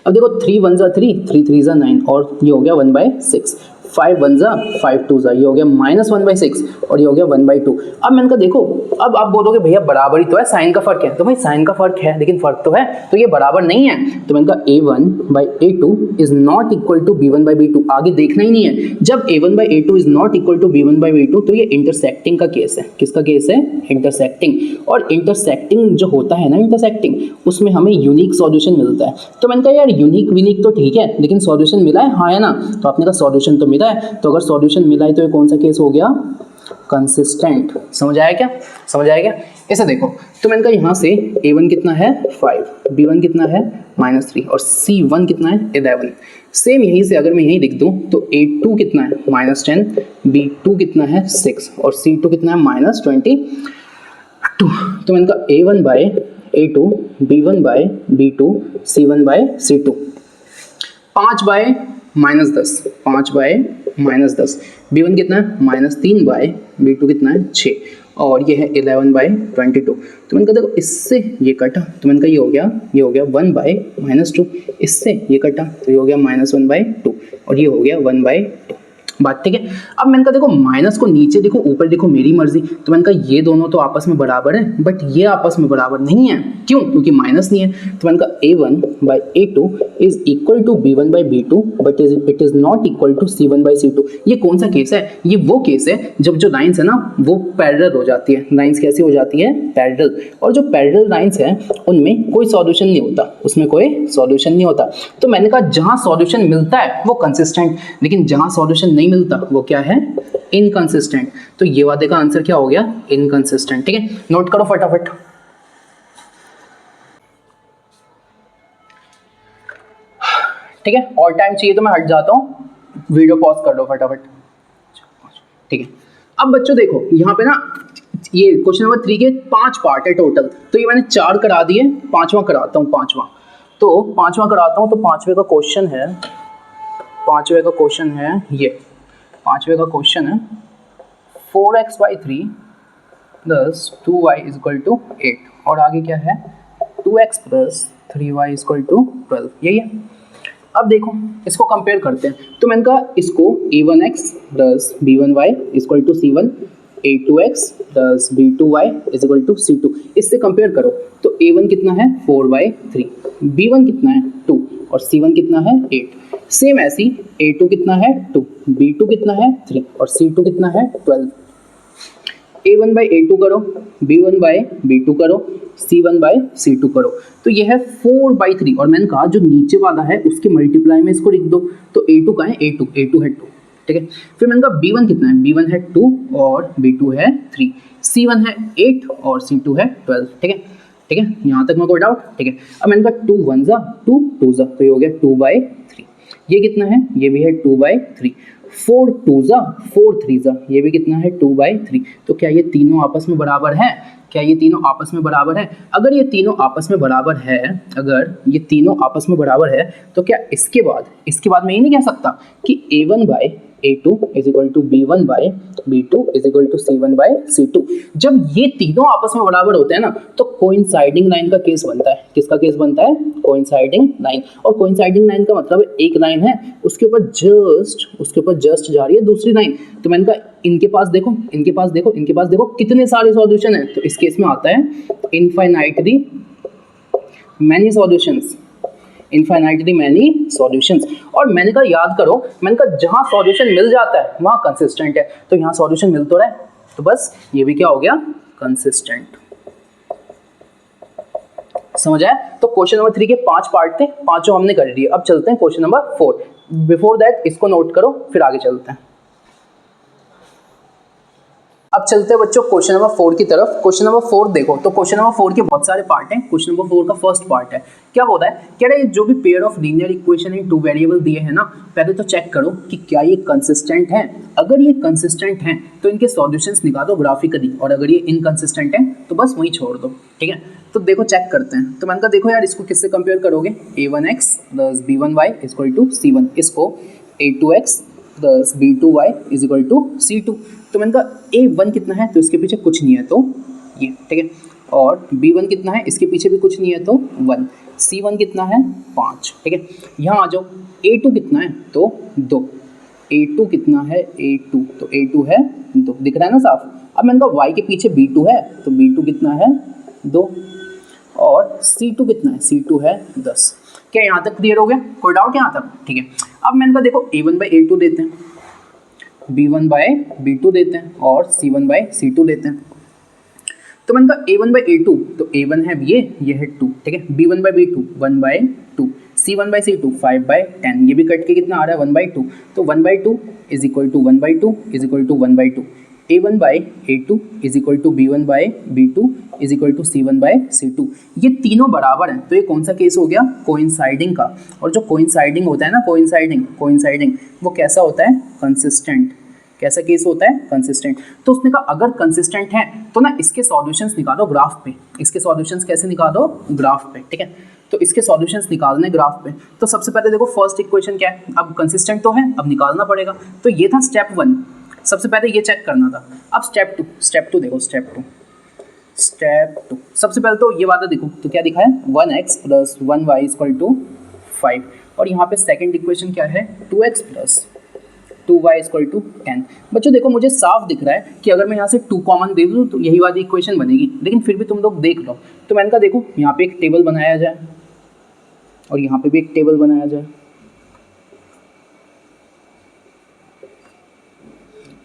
A: अब देखो 3 1 जा 3, 3 3 जा 9 और ये हो गया 1/6। 5 1 जा 5 2 जा, ये हो गया -1/6 और ये हो गया 1/2। अब मैंने कहा देखो, अब आप बोलोगे भैया बराबर ही तो है, साइन का फर्क है। तो भाई साइन का फर्क है लेकिन फर्क तो है, तो ये बराबर नहीं है। तो मैंने कहा a1 by a2 is not equal to b1 by b2। आगे देखना ही नहीं है। जब a1 by a2 is not equal to b1 by b2 तो ये इंटरसेक्टिंग का केस है। किसका केस है, इंटरसेक्टिंग। और इंटरसेक्टिंग जो होता है ना, इंटरसेक्टिंग, उसमें हमें यूनिक सॉल्यूशन मिलता है। तो मैंने कहा यार यूनिक विनिक तो ठीक है, लेकिन सॉल्यूशन मिला है, हाँ है ना। तो आपने कहा सॉल्यूशन तो मिला है, तो अगर सॉल्यूशन मिला है तो ये कौन सा केस हो गया, कंसिस्टेंट। समझ आया क्या, समझ आया क्या। ऐसे देखो, तो मैंने कहा यहाँ से a1 कितना है 5, b1 कितना है -3 और c1 कितना है 11। सेम यहीं से अगर मैं यहीं लिख दूँ तो a2 कितना है -10, b2 कितना है 6 और c2 कितना है -22। तो मैंने कहा a1 by a2, b1 by b2, c1 by c2। 5/-10, 5/-10, b1 कितना है -3 बाई b2 कितना है 6 और ये है 11/22। तो मैंने कहा देखो इससे ये कटा, तो मैंने कहा ये हो गया 1/-2, इससे ये कटा तो ये हो गया -1/2 और ये हो गया 1/2। बात ठीक है। अब मैंने कहा देखो माइनस को नीचे देखो ऊपर देखो, मेरी मर्जी। तो मैंने कहा ये दोनों तो आपस में बराबर है, बट ये आपस में बराबर नहीं है। क्यों, क्योंकि माइनस नहीं है। तो मैंने कहा a1 by a2 is equal to b1 by b2 but it is not equal to c1 by c2। ये कौन सा केस है, ये वो केस है जब जो लाइन्स है ना वो पैरेलल हो जाती है। लाइन्स कैसी हो जाती है, पैरेलल। और जो पैरेलल लाइन्स है उनमें कोई सॉल्यूशन नहीं होता, उसमें कोई सॉल्यूशन नहीं होता। तो मैंने कहा जहां सॉल्यूशन मिलता है वो कंसिस्टेंट, लेकिन जहां सॉल्यूशन नहीं मिलता वो क्या है, इनकंसिस्टेंट। तो ये वादे का आंसर क्या हो गया, इनकंसिस्टेंट। ठीक है, नोट करो फटाफट। ठीक है, और टाइम चाहिए तो मैं हट जाता हूँ, वीडियो पॉज कर दो फटाफट। ठीक है, अब बच्चों देखो यहाँ पे ना ये क्वेश्चन नंबर 3 के 5 पार्ट है टोटल। तो ये मैंने 4 करा दिए, 5वां कराता हूँ। तो 5वां कराता हूँ। तो 5वें का क्वेश्चन है, 5वें का क्वेश्चन है ये, 5वें का क्वेश्चन है 4x/3 plus 2y is equal to 8 और आगे क्या है 2x plus 3y is equal to 12। यही है। अब देखो इसको कंपेयर करते हैं। तो मैंने कहा इसको a1x plus b1y is equal to c1, a2x plus b2y is equal to c2, इससे कंपेयर करो। तो a1 कितना है 4/3, b1 कितना है 2 और c1 कितना है 8। सेम ऐसी a2 कितना है 2, b2 कितना है 3 और c2 कितना है 12। A1 बाई A2 करो, B1 बाई B2 करो, C1 बाई C2 करो, तो ये है 4/3। और मैंने कहा जो नीचे वाला है उसके मल्टीप्लाई में इसको लिख दो, तो A2 का है A2 है 2, ठीक है। फिर मैंने कहा B1 कितना है, B1 है 2 और B2 है 3, C1 है 8 और C2 है 12, ठीक है, ठीक है, यहाँ तक में कोई डाउट, ठीक है। अब मैंने कहा 2 1 जा 2 2 जा, तो ये हो गया 2/3। ये कितना है, ये भी है 2/3। 4 2 जा 4 3 जा, ये भी कितना है 2/3। तो क्या ये तीनों आपस में बराबर है, क्या ये तीनों आपस में बराबर है? अगर ये तीनों आपस में बराबर है, अगर ये तीनों आपस में बराबर है, तो क्या इसके बाद मैं ये नहीं कह सकता कि A1 by A2 is equal to B1 by B2 is equal to C1 by C2। जब ये तीनों आपस में बराबर होते हैं ना, तो कोइंसाइडिंग लाइन का केस बनता है। किसका केस बनता है? Coinciding line. और कोइंसाइडिंग लाइन का मतलब एक लाइन है, उसके ऊपर जस्ट जा रही है दूसरी लाइन। तो मैंने कहा इनके पास देखो कितने सारे सॉल्यूशन है। तो इस केस में आता है इनफाइनाइटली मैनी सॉल्यूशंस। और मैंने कहा याद करो, मैंने कहा जहां सॉल्यूशन मिल जाता है वहां कंसिस्टेंट है, तो यहाँ सॉल्यूशन मिल तो रहा है, तो बस ये भी क्या हो गया, कंसिस्टेंट। समझ आया? तो क्वेश्चन नंबर 3 के 5 पार्ट थे, पांचों हमने कर लिए। अब चलते हैं क्वेश्चन नंबर 4। बिफोर दैट इसको नोट करो, फिर आगे चलते हैं। अब चलते हैं बच्चों क्वेश्चन नंबर 4 की तरफ। क्वेश्चन नंबर 4 देखो, तो क्वेश्चन नंबर 4 के बहुत सारे पार्ट हैं। क्वेश्चन नंबर 4 का फर्स्ट पार्ट है, क्या बोल रहा है, कह रहा है जो भी pair of linear equation in 2 variable दिए हैं ना, पहले तो चेक करो कि क्या ये कंसिस्टेंट हैं। अगर ये कंसिस्टेंट हैं तो इनके सॉल्यूशंस निकालो ग्राफिकली, और अगर ये इनकंसिस्टेंट हैं तो बस वहीं छोड़ दो, ठीक है। तो देखो चेक करते हैं। तो मैंने कहा देखो यार, इसको किससे कंपेयर करोगे, A1x plus B1y is equal to C1, इसको A2x plus B2y is equal to C2। तो मैंने कहा A1 कितना है, तो इसके पीछे कुछ नहीं है, तो ये, ठीक है। और B1 कितना है, इसके पीछे भी कुछ नहीं है, तो 1। C1 कितना है, 5, ठीक है। यहाँ आ जाओ, A2 कितना है, तो 2। A2 कितना है, A2, तो A2 है 2, दिख रहा है ना साफ। अब मैंने कहा Y के पीछे B2 है, तो B2 कितना है, 2। और C2 कितना है, C2 है 10। क्या यहाँ तक क्लियर हो गया? कोई डाउट यहाँ तक? ठीक है। अब मैंने कहा देखो A1 बाई A2 देते हैं, B1 बाई B2 देते हैं, और C1 बाई C2 देते हैं। तो मैंने कहा A1 बाई A2, तो A1 है ये है 2, ठीक है। B1 by B2 1/2, C1 by C2 5/10, ये भी कट के कितना आ रहा है, 1/2। तो 1/2 is equal to 1/2 is equal to 1/2। A1 by A2 is equal to B1 by B2 is equal to C1 by C2। ये तीनों बराबर हैं, तो ये कौन सा केस हो गया, कोइंसाइडिंग का। और जो कोइंसाइडिंग होता है ना, कोइंसाइडिंग वो कैसा होता है, कंसिस्टेंट। कैसा केस होता है, कंसिस्टेंट। तो उसने कहा अगर कंसिस्टेंट है तो ना इसके सॉल्यूशंस निकालो ग्राफ पे। इसके सॉल्यूशंस कैसे निकालो, ग्राफ पे, ठीक है। तो इसके सॉल्यूशंस निकालने ग्राफ पे, तो सबसे पहले देखो फर्स्ट इक्वेशन क्या है, अब कंसिस्टेंट तो है, अब निकालना पड़ेगा। तो ये था स्टेप 1, सबसे पहले ये चेक करना था। अब स्टेप 2 देखो, स्टेप टू सबसे पहले तो ये वाला देखो, तो क्या दिखा है, 1x plus 1y equal to 5। और यहाँ पे सेकंड इक्वेशन क्या है, 2x plus 2y equal to 10। बच्चों देखो मुझे साफ दिख रहा है कि अगर मैं यहाँ से 2 कॉमन दे दूँ तो यही वाली इक्वेशन बनेगी, लेकिन फिर भी तुम लोग देख लो। तो मैंने कहा देखो यहाँ पे एक टेबल बनाया जाए, और यहाँ पे भी एक टेबल बनाया जाए।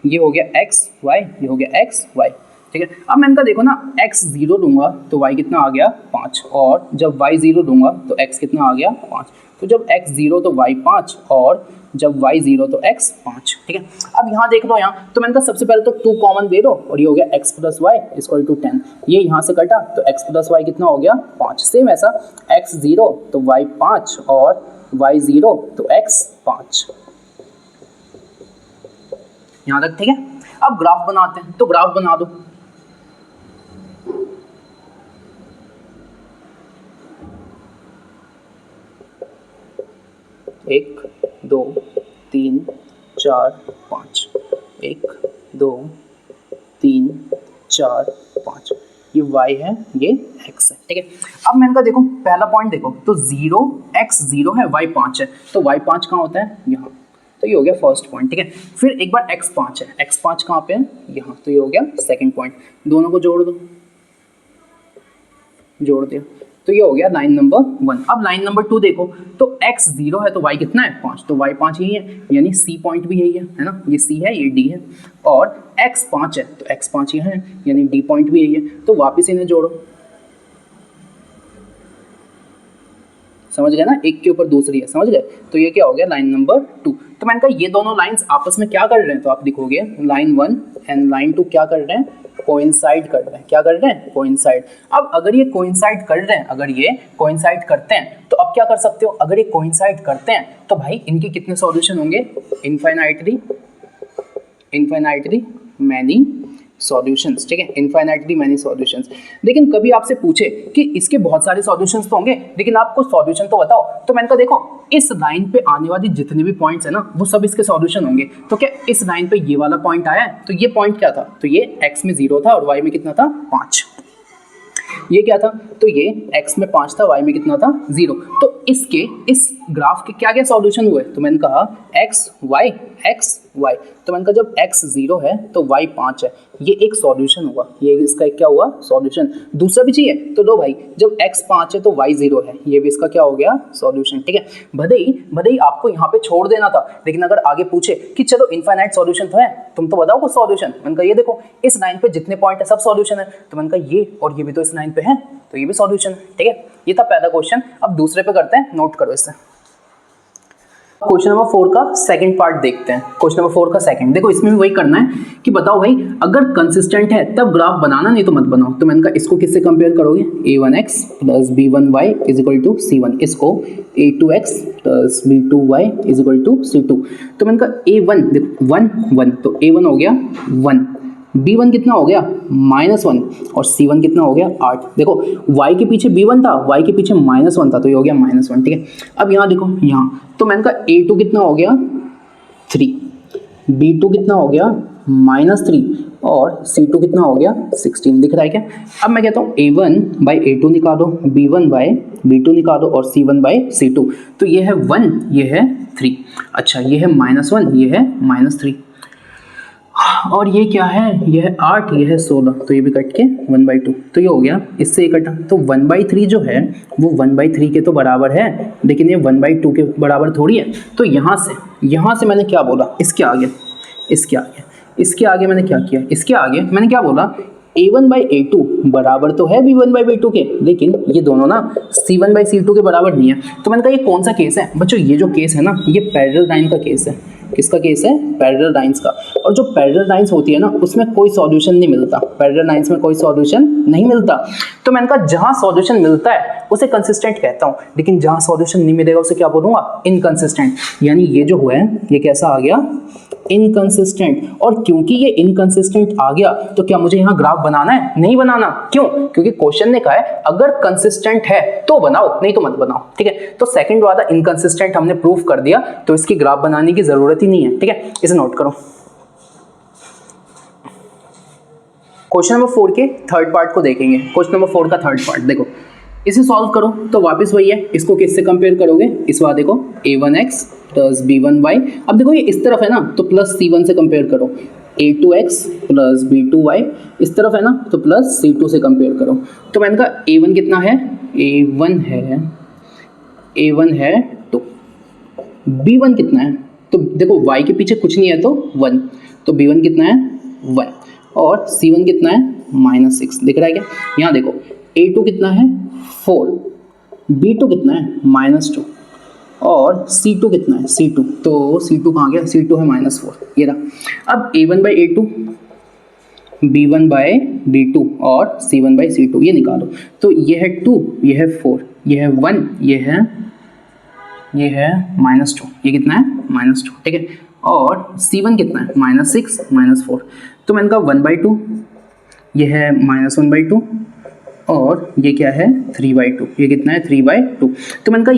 A: ये हो गया x y, ये हो गया x y, ठीक है। अब मैंने कहा देखो ना, x 0 दूंगा तो y कितना आ गया, 5। और जब y 0 दूंगा तो x कितना आ गया, 5। तो जब x 0 तो y 5, और जब y 0 तो x 5, ठीक है। अब यहाँ देख लो, यहाँ तो मैंने कहा सबसे पहले तो 2 कॉमन दे दो, और ये हो गया x plus y equal to 10। ये यहाँ से कटा तो x प्लस वाई कितना हो गया, 5। सेम ऐसा x 0 तो y 5, और y 0 तो x 5। यहाँ तक ठीक है। अब ग्राफ बनाते हैं, तो ग्राफ बना दो। एक 2 3 4 5, 1 2 3 4 5, ये y है, ये x है, ठीक है। अब मैंने कहा देखो पहला पॉइंट देखो, तो 0 x 0 है, y 5 है, तो y 5 कहाँ होता है, यहाँ। तो ये हो गया फर्स्ट पॉइंट, ठीक है। फिर एक बार x 5 है, x 5 कहाँ पे है, यहाँ। तो ये हो गया सेकंड पॉइंट। दोनों को जोड़ दो, जोड़ दिया। तो ये हो गया लाइन नंबर 1। अब लाइन नंबर 2 देखो, तो x 0 है तो y कितना है 5, तो y 5 यही है, यानी c पॉइंट भी यही है ना, ये c है ये d है, और x 5 है तो x 5 यहाँ है, यानी d पॉइंट भी यही है। तो वापस इन्हें जोड़ो, समझ गए ना, एक के ऊपर दूसरी है, समझ गए। तो ये क्या हो गया लाइन नंबर 2। तो मैंने कहा ये दोनों लाइंस आपस में क्या कर रहे हैं, तो आप लिखोगे लाइन 1 एंड लाइन 2 क्या कर रहे हैं, कोइंसाइड कर रहे हैं। क्या कर रहे हैं, कोइंसाइड। अब अगर ये कोइंसाइड कर रहे हैं, अगर ये कोइंसाइड करते हैं तो अब क्या कर सकते हो, अगर ये कोइंसाइड करते हैं तो भाई इनके कितने सॉल्यूशन होंगे, इनफाइनाइटली मैनी सॉल्यूशंस, ठीक है, इनफाइनाइटली मैनी सॉल्यूशंस। लेकिन कभी आपसे पूछे कि इसके बहुत सारे सॉल्यूशंस तो होंगे लेकिन आपको सॉल्यूशन तो बताओ, तो मैंने कहा देखो इस लाइन पे आने वाली जितने भी पॉइंट्स है ना वो सब इसके सॉल्यूशन होंगे। तो क्या इस लाइन पे ये वाला पॉइंट आया है, तो ये पॉइंट क्या था, तो ये x में 0 था और y में कितना था 5। ये क्या था, तो ये x में 5 था, y में कितना था 0। तो इसके इस ग्राफ के क्या क्या सॉल्यूशन हुए, तो मैंने कहा x y। तो मैंने कहा जब x 0 है तो y 5 है, ये एक सॉल्यूशन हुआ, ये इसका एक क्या हुआ सॉल्यूशन। दूसरा भी चाहिए तो लो भाई, जब x 5 है तो y 0 है, ये भी इसका क्या हो गया सॉल्यूशन, ठीक है। भले ही आपको यहाँ पे छोड़ देना था, लेकिन अगर आगे पूछे कि चलो इनफाइनाइट सॉल्यूशन तो है, तुम तो बताओ कुछ सॉल्यूशन। मैंने कहा ये देखो इस लाइन पे जितने पॉइंट है सब सॉल्यूशन है, तो मैंने कहा ये और ये भी तो इस लाइन पे है, तो ये भी सॉल्यूशन है, ठीक है। ये था पहला क्वेश्चन। अब दूसरे पे करते हैं, नोट करो इससे। क्वेश्चन नंबर 4 का सेकंड पार्ट देखते हैं। क्वेश्चन नंबर 4 का सेकंड, देखो इसमें भी वही करना है कि बताओ भाई अगर कंसिस्टेंट है तब ग्राफ बनाना, नहीं तो मत बनाओ। तो मैंने कहा इसको किससे कंपेयर करोगे, a1x plus b1y is equal to c1, इसको a2x plus b2y is equal to c2। तो मैंने कहा a1 देखो 1 1, तो a1 हो गया 1, b1 कितना हो गया -1 और c1 कितना हो गया 8। देखो y के पीछे b1 था, y के पीछे -1 था, तो ये हो गया -1, ठीक है। अब यहाँ देखो, यहाँ तो मैंने कहा a2 कितना हो गया 3, b2 कितना हो गया -3 और c2 कितना हो गया 16, दिख रहा है क्या। अब मैं कहता हूँ a1 बाई a2 निकालो, b1 बाई b2 निकालो और c1 बाई c2। तो ये है 1, ये है 3, अच्छा ये है -1, ये है -3, और ये क्या है, ये है 8, ये है 16, तो ये भी कट के 1/2, तो ये हो गया इससे ये कटा। तो 1/3 जो है वो 1/3 के तो बराबर है, लेकिन ये 1/2 के बराबर थोड़ी है। तो यहाँ से मैंने क्या बोला, इसके आगे मैंने क्या किया, इसके आगे मैंने क्या बोला, a1/a2 बराबर तो है b1/b2 के, लेकिन ये दोनों ना c1/c2 के बराबर नहीं है। तो मैंने कहा ये कौन सा केस है बच्चों, ये जो केस है ना ये पैरेलल लाइन का केस है। किसका केस है, पैरेलल लाइंस का। और जो पैरेलल लाइंस होती है ना उसमें कोई सॉल्यूशन नहीं मिलता, पैरेलल लाइंस में कोई सॉल्यूशन नहीं मिलता। तो मैंने कहा जहां सॉल्यूशन मिलता है उसे कंसिस्टेंट कहता हूं, लेकिन जहां सॉल्यूशन नहीं मिलेगा उसे क्या बोलूंगा, इनकंसिस्टेंट। यानी ये जो हुआ है ये कैसा आ गया, इनकंसिस्टेंट। और क्योंकि ये इनकंसिस्टेंट आ गया तो क्या मुझे यहाँ ग्राफ बनाना है, नहीं बनाना। क्यों, क्योंकि क्वेश्चन ने कहा है अगर कंसिस्टेंट है तो बनाओ, नहीं तो मत बनाओ, ठीक है। तो सेकंड वाला इनकंसिस्टेंट हमने प्रूफ कर दिया, तो इसकी ग्राफ बनाने की जरूरत ही नहीं है, ठीक है। इसे नोट करो। क्वेश्चन नंबर 4 के थर्ड पार्ट को देखेंगे। क्वेश्चन नंबर 4 का थर्ड पार्ट देखो, इसे सॉल्व करो तो वापस वही है, इसको किससे कंपेयर करोगे, इस वाले को a1x प्लस b1y। अब देखो ये इस तरफ है ना तो प्लस c1 से कंपेयर करो, a2x प्लस b2y इस तरफ है ना तो प्लस c2 से कंपेयर करो। तो मैंने कहा a1 कितना है, a1 है 2, b1 कितना है, तो देखो y के पीछे कुछ नहीं है तो 1, तो b1 कितना है 1 और c1 कितना है -6, दिख रहा है क्या। यहाँ देखो a2 कितना है 4, b2 कितना है -2 और c2 कितना है c2, तो c2 कहाँ गया, c2 है -4, ये रहा। अब a1/a2, b1/b2 और c1/c2 ये निकालो। तो ये है 2, ये है 4, ये है 1, ये है -2, ये कितना है -2, ठीक है। और c1 कितना है -6 -4, तो मैंने कहा 1/2, ये है -1/2 और ये क्या है 3/2, ये कितना है 3/2। तो मैंने कहा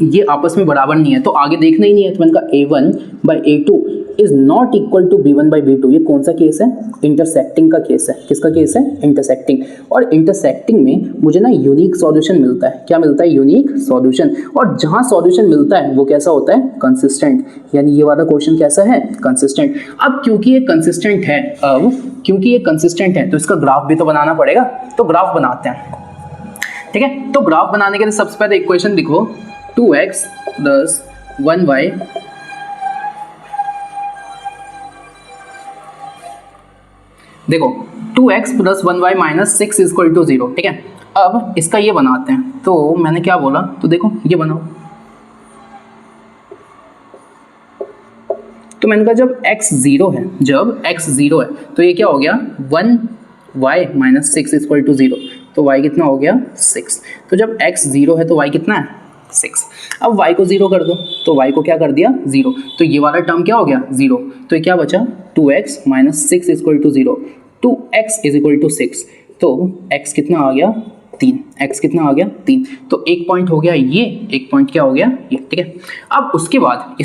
A: ये आपस में बराबर नहीं है, तो आगे देखना ही नहीं है। तो मैंने कहा a1/a2 is not equal to b1/b2। ये कौन सा केस है, इंटरसेक्टिंग का केस है। किसका केस है, इंटरसेक्टिंग। और इंटरसेक्टिंग में मुझे ना यूनिक सॉल्यूशन मिलता है। क्या मिलता है, यूनिक सॉल्यूशन। और जहां सॉल्यूशन मिलता है वो कैसा होता है, कंसिस्टेंट। यानी ये वाला क्वेश्चन कैसा है, कंसिस्टेंट। अब क्योंकि ये कंसिस्टेंट है तो इसका ग्राफ भी तो बनाना पड़ेगा, तो ग्राफ बनाते हैं। ठीक है। तो ग्राफ बनाने के लिए सबसे पहले इक्वेशन लिखो 2x प्लस 1y देखो 2x plus 1y minus 6 equal to 0। ठीक है, अब इसका ये बनाते हैं। तो मैंने क्या बोला, तो देखो ये बनाओ। तो मैंने कहा जब x 0 है, जब x 0 है तो ये क्या हो गया 1y माइनस 6 इक्वल टू 0। तो y कितना हो गया 6। तो जब x 0 है तो y कितना है 6। अब y को 0 कर दो, तो y को क्या कर दिया 0। तो ये वाला टर्म क्या हो गया 0। तो ये क्या बचा 2x minus 6 equal to 0। 2x is equal to 6। तो x कितना आ गया 3। x कितना आ गया 3। तो एक पॉइंट हो गया ये, एक पॉइंट क्या हो गया ये। ठीक है, अब उसके बाद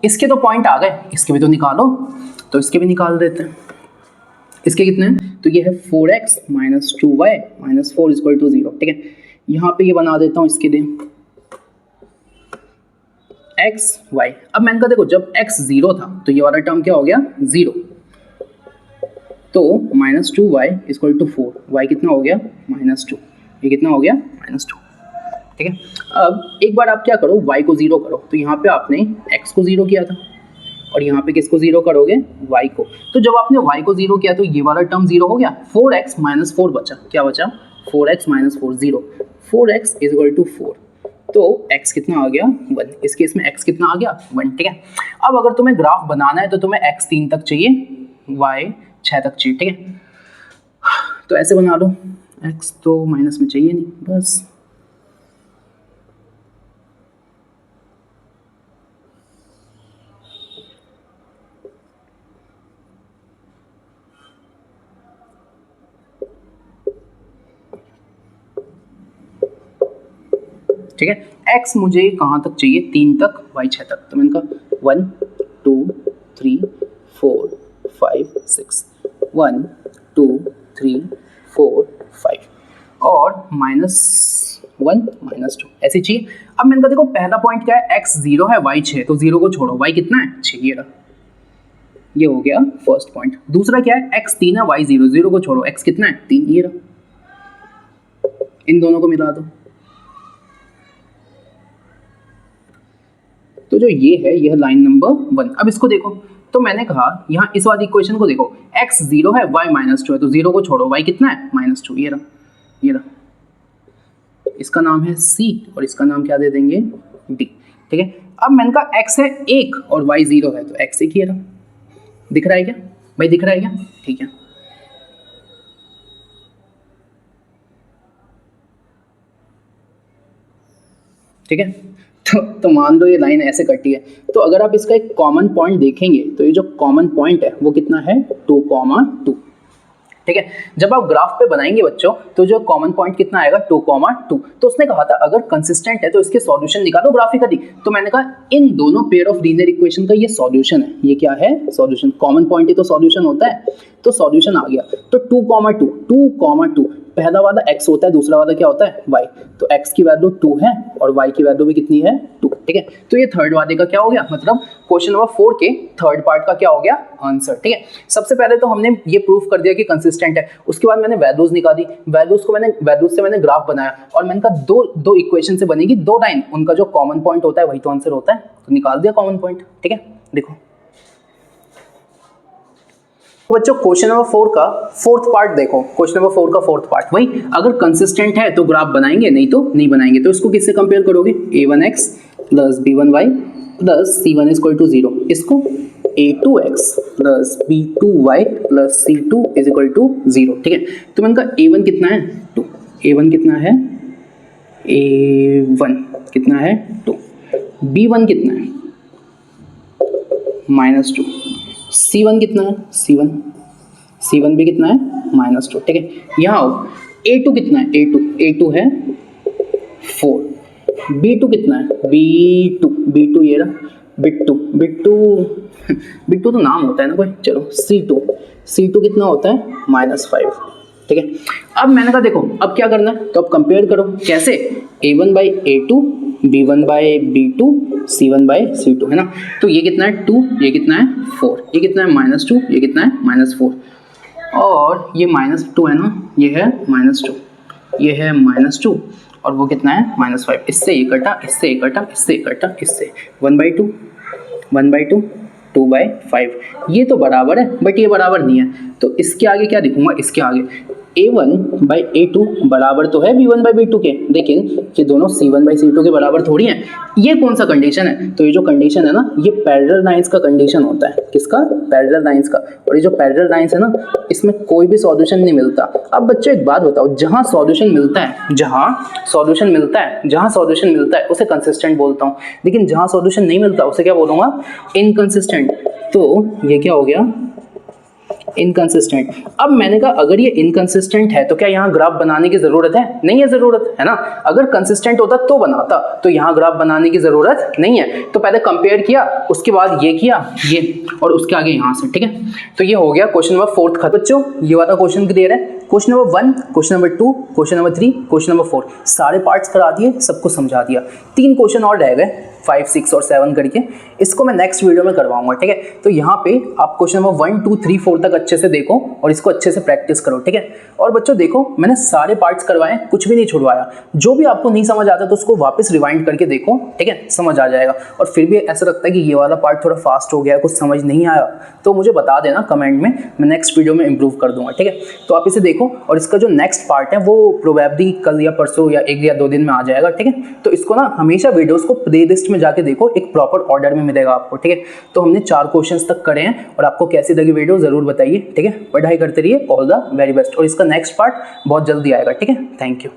A: इसके तो पॉइंट आ गए, इसके भी तो निकालो। तो इसके भी निकाल देते हैं। इसके कितने हैं, तो ये है 4x minus 2y minus 4 equal to 0। ठीक है, यहाँ पे ये बना देता हूँ इसके लिए x y। अब मैंने कहा देखो जब x 0 था तो ये वाला टर्म क्या हो गया 0। तो minus 2y equal to 4, y कितना हो गया माइनस 2, ये कितना हो गया माइनस 2। ठीक है, अब एक बार आप क्या करो y को 0 करो। तो यहाँ पे आपने x को 0 किया था और यहाँ पे किसको 0 करोगे y को। तो जब आपने y को 0 किया तो ये वाला टर्म 0 हो गया, 4x माइनस 4 बचा। क्या बचा 4x minus 4 0। 4x is equal to 4। तो x कितना आ गया 1। इस केस में x कितना आ गया 1। ठीक है, अब अगर तुम्हें ग्राफ बनाना है तो तुम्हें x 3 तक चाहिए, y 6 तक चाहिए। ठीक है, तो ऐसे बना लो, x तो माइनस में चाहिए नहीं बस। ठीक है, x मुझे कहाँ तक चाहिए 3 तक, y 6 तक। तो मैंने कहा 1 2 3 4 5 6 1 2 3 4 5 और माइनस 1 माइनस 2 ऐसे चाहिए। अब मैंने कहा देखो पहला पॉइंट क्या है x 0 है y 6, तो 0 को छोड़ो, y कितना है 6, ये हो गया फर्स्ट पॉइंट। दूसरा क्या है x 3 है y 0, 0 को छोड़ो, x कितना है 3, ये रहा। इन दोनों को मिला दो तो जो ये है लाइन नंबर 1। अब इसको देखो, तो मैंने कहा यहाँ इस वाली इक्वेशन को देखो, x 0 है y माइनस 2 है, तो 0 को छोड़ो, y कितना है माइनस 2, ये रहा। इसका नाम है c और इसका नाम क्या दे देंगे d। ठीक है, अब मैंने कहा x है 1 और y 0 है, तो x 1 ये रहा। दिख रहा है क्या भाई, दिख रहा है क्या। ठीक है, ठीक है, तो मान लो ये लाइन ऐसे कटी है। तो अगर आप इसका एक कॉमन पॉइंट देखेंगे तो ये जो कॉमन पॉइंट है वो कितना है 2, 2। ठीक है, जब आप ग्राफ पे बनाएंगे बच्चों तो जो कॉमन पॉइंट कितना आएगा 2, 2। तो उसने कहा था अगर कंसिस्टेंट है तो इसके सॉल्यूशन निकालो ग्राफिकली। तो मैंने कहा इन दोनों पेयर ऑफ लीनियर इक्वेशन का ये सॉल्यूशन है। ये क्या है सॉल्यूशन, कॉमन पॉइंट ही तो सॉल्यूशन होता है। तो सॉल्यूशन आ गया, तो 2, 2 पहला वाला x होता है, दूसरा वाला क्या होता है y। तो x की वैल्यू 2 है और y की वैल्यू भी कितनी है 2। ठीक है, तो ये थर्ड वाले का क्या हो गया, मतलब क्वेश्चन नंबर 4 के थर्ड पार्ट का क्या हो गया आंसर। ठीक है, सबसे पहले तो हमने ये प्रूफ कर दिया कि कंसिस्टेंट है। उसके बाद मैंने वैल्यूज निकाली, वैल्यूज से मैंने ग्राफ बनाया और मैंने कहा दो इक्वेशन से बनेगी 2 लाइन, उनका जो कॉमन पॉइंट होता है वही तो आंसर होता है। तो निकाल दिया कॉमन पॉइंट। ठीक है, देखो बच्चों क्वेश्चन नंबर 4 का फोर्थ पार्ट देखो। क्वेश्चन नंबर 4 का फोर्थ पार्ट, वही अगर कंसिस्टेंट है तो ग्राफ बनाएंगे, नहीं तो नहीं बनाएंगे। तो इसको किससे कंपेयर करोगे, a1x plus b1y plus c1 is equal to 0। इसको a2x plus b2y plus c2 is equal to 0। ठीक है, तो मैंने कहा a1 कितना है 2, a1 कितना है a1 कितना है 2, b1 कितना है -2, C1 कितना है C1 भी कितना है -2। ठीक है, यहाँ आओ, A2 कितना है A2 है 4, B2 कितना है B2 ये रहा, बिट्टू तो नाम होता है ना कोई। चलो C2 कितना होता है -5। ठीक है, अब मैंने कहा देखो अब क्या करना है, तो अब कंपेयर करो कैसे, A1 by A2, B1 by B2, C1 by C2 है ना। तो ये कितना है 2, ये कितना है 4, ये कितना है -2, ये कितना है -4 और ये -2 है ना, ये है -2। ये है -2 और वो कितना है -5। इससे ये कटा, इससे ये कटा, इससे ये कटा, इससे 1/2 1/2 2/5। ये तो बराबर है बट ये बराबर नहीं है, तो इसके आगे क्या लिखूंगा, इसके आगे A1/A2 बराबर तो है B1/B2 के, लेकिन ये दोनों C1/C2 के बराबर थोड़ी हैं। ये कौन सा कंडीशन है, तो ये जो कंडीशन है ना, ये पैरेलल लाइंस का कंडीशन होता है। किसका, पैरेलल लाइंस का। और ये जो पैरेलल लाइंस है ना, इसमें कोई भी सॉल्यूशन नहीं मिलता। अब बच्चों एक बात बताओ, जहां सॉल्यूशन मिलता है, जहां सॉल्यूशन मिलता है उसे कंसिस्टेंट बोलता हूं, लेकिन जहां सॉल्यूशन नहीं मिलता उसे क्या बोलूंगा, इनकंसिस्टेंट। तो ये क्या हो गया, इनकंसिस्टेंट। अब मैंने कहा अगर ये इनकंसिस्टेंट है तो क्या यहाँ ग्राफ बनाने की जरूरत है, नहीं है जरूरत, है ना। अगर कंसिस्टेंट होता तो बनाता, तो यहाँ ग्राफ बनाने की जरूरत नहीं है। तो पहले कंपेयर किया, उसके बाद ये किया, ये, और उसके आगे यहाँ से, ठीक है। तो ये हो गया क्वेश्चन नंबर 4 खत्म। बच्चों ये वाला क्वेश्चन क्लियर है। Question number 1, question number 2, question number 3, question number 4 सारे पार्ट्स करा दिए, सबको समझा दिया। 3 क्वेश्चन और रह गए, 5, 6 और 7 करके। इसको मैं नेक्स्ट वीडियो में करवाऊंगा, ठीक है। तो यहाँ पे आप क्वेश्चन नंबर 1, 2, 3, 4 तक अच्छे से देखो और इसको अच्छे से प्रैक्टिस करो, ठीक है। और बच्चों देखो, मैंने सारे पार्ट्स करवाए, कुछ भी नहीं छुड़वाया। जो भी आपको नहीं समझ आता तो उसको वापस रिवाइंड करके देखो, ठीक है, समझ आ जाएगा। और फिर भी ऐसा लगता है कि ये वाला पार्ट थोड़ा फास्ट हो गया, कुछ समझ नहीं आया, तो मुझे बता देना कमेंट में, मैं नेक्स्ट वीडियो में इंप्रूव कर दूंगा, ठीक है। तो आप इसे देखो, और इसका जो नेक्स्ट पार्ट है वो प्रोबेबली कल या परसों या 1 या 2 दिन में आ जाएगा, ठीक है। तो इसको ना हमेशा वीडियोस को प्लेलिस्ट में जाके देखो, एक प्रॉपर ऑर्डर में मिलेगा आपको, ठीक है। तो हमने 4 क्वेश्चंस तक करे हैं, और आपको कैसी लगी वीडियो जरूर बताइए, ठीक है। पढ़ाई करते रहिए, ऑल द वेरी बेस्ट। और इसका नेक्स्ट पार्ट बहुत जल्दी आएगा, ठीक है। Thank you.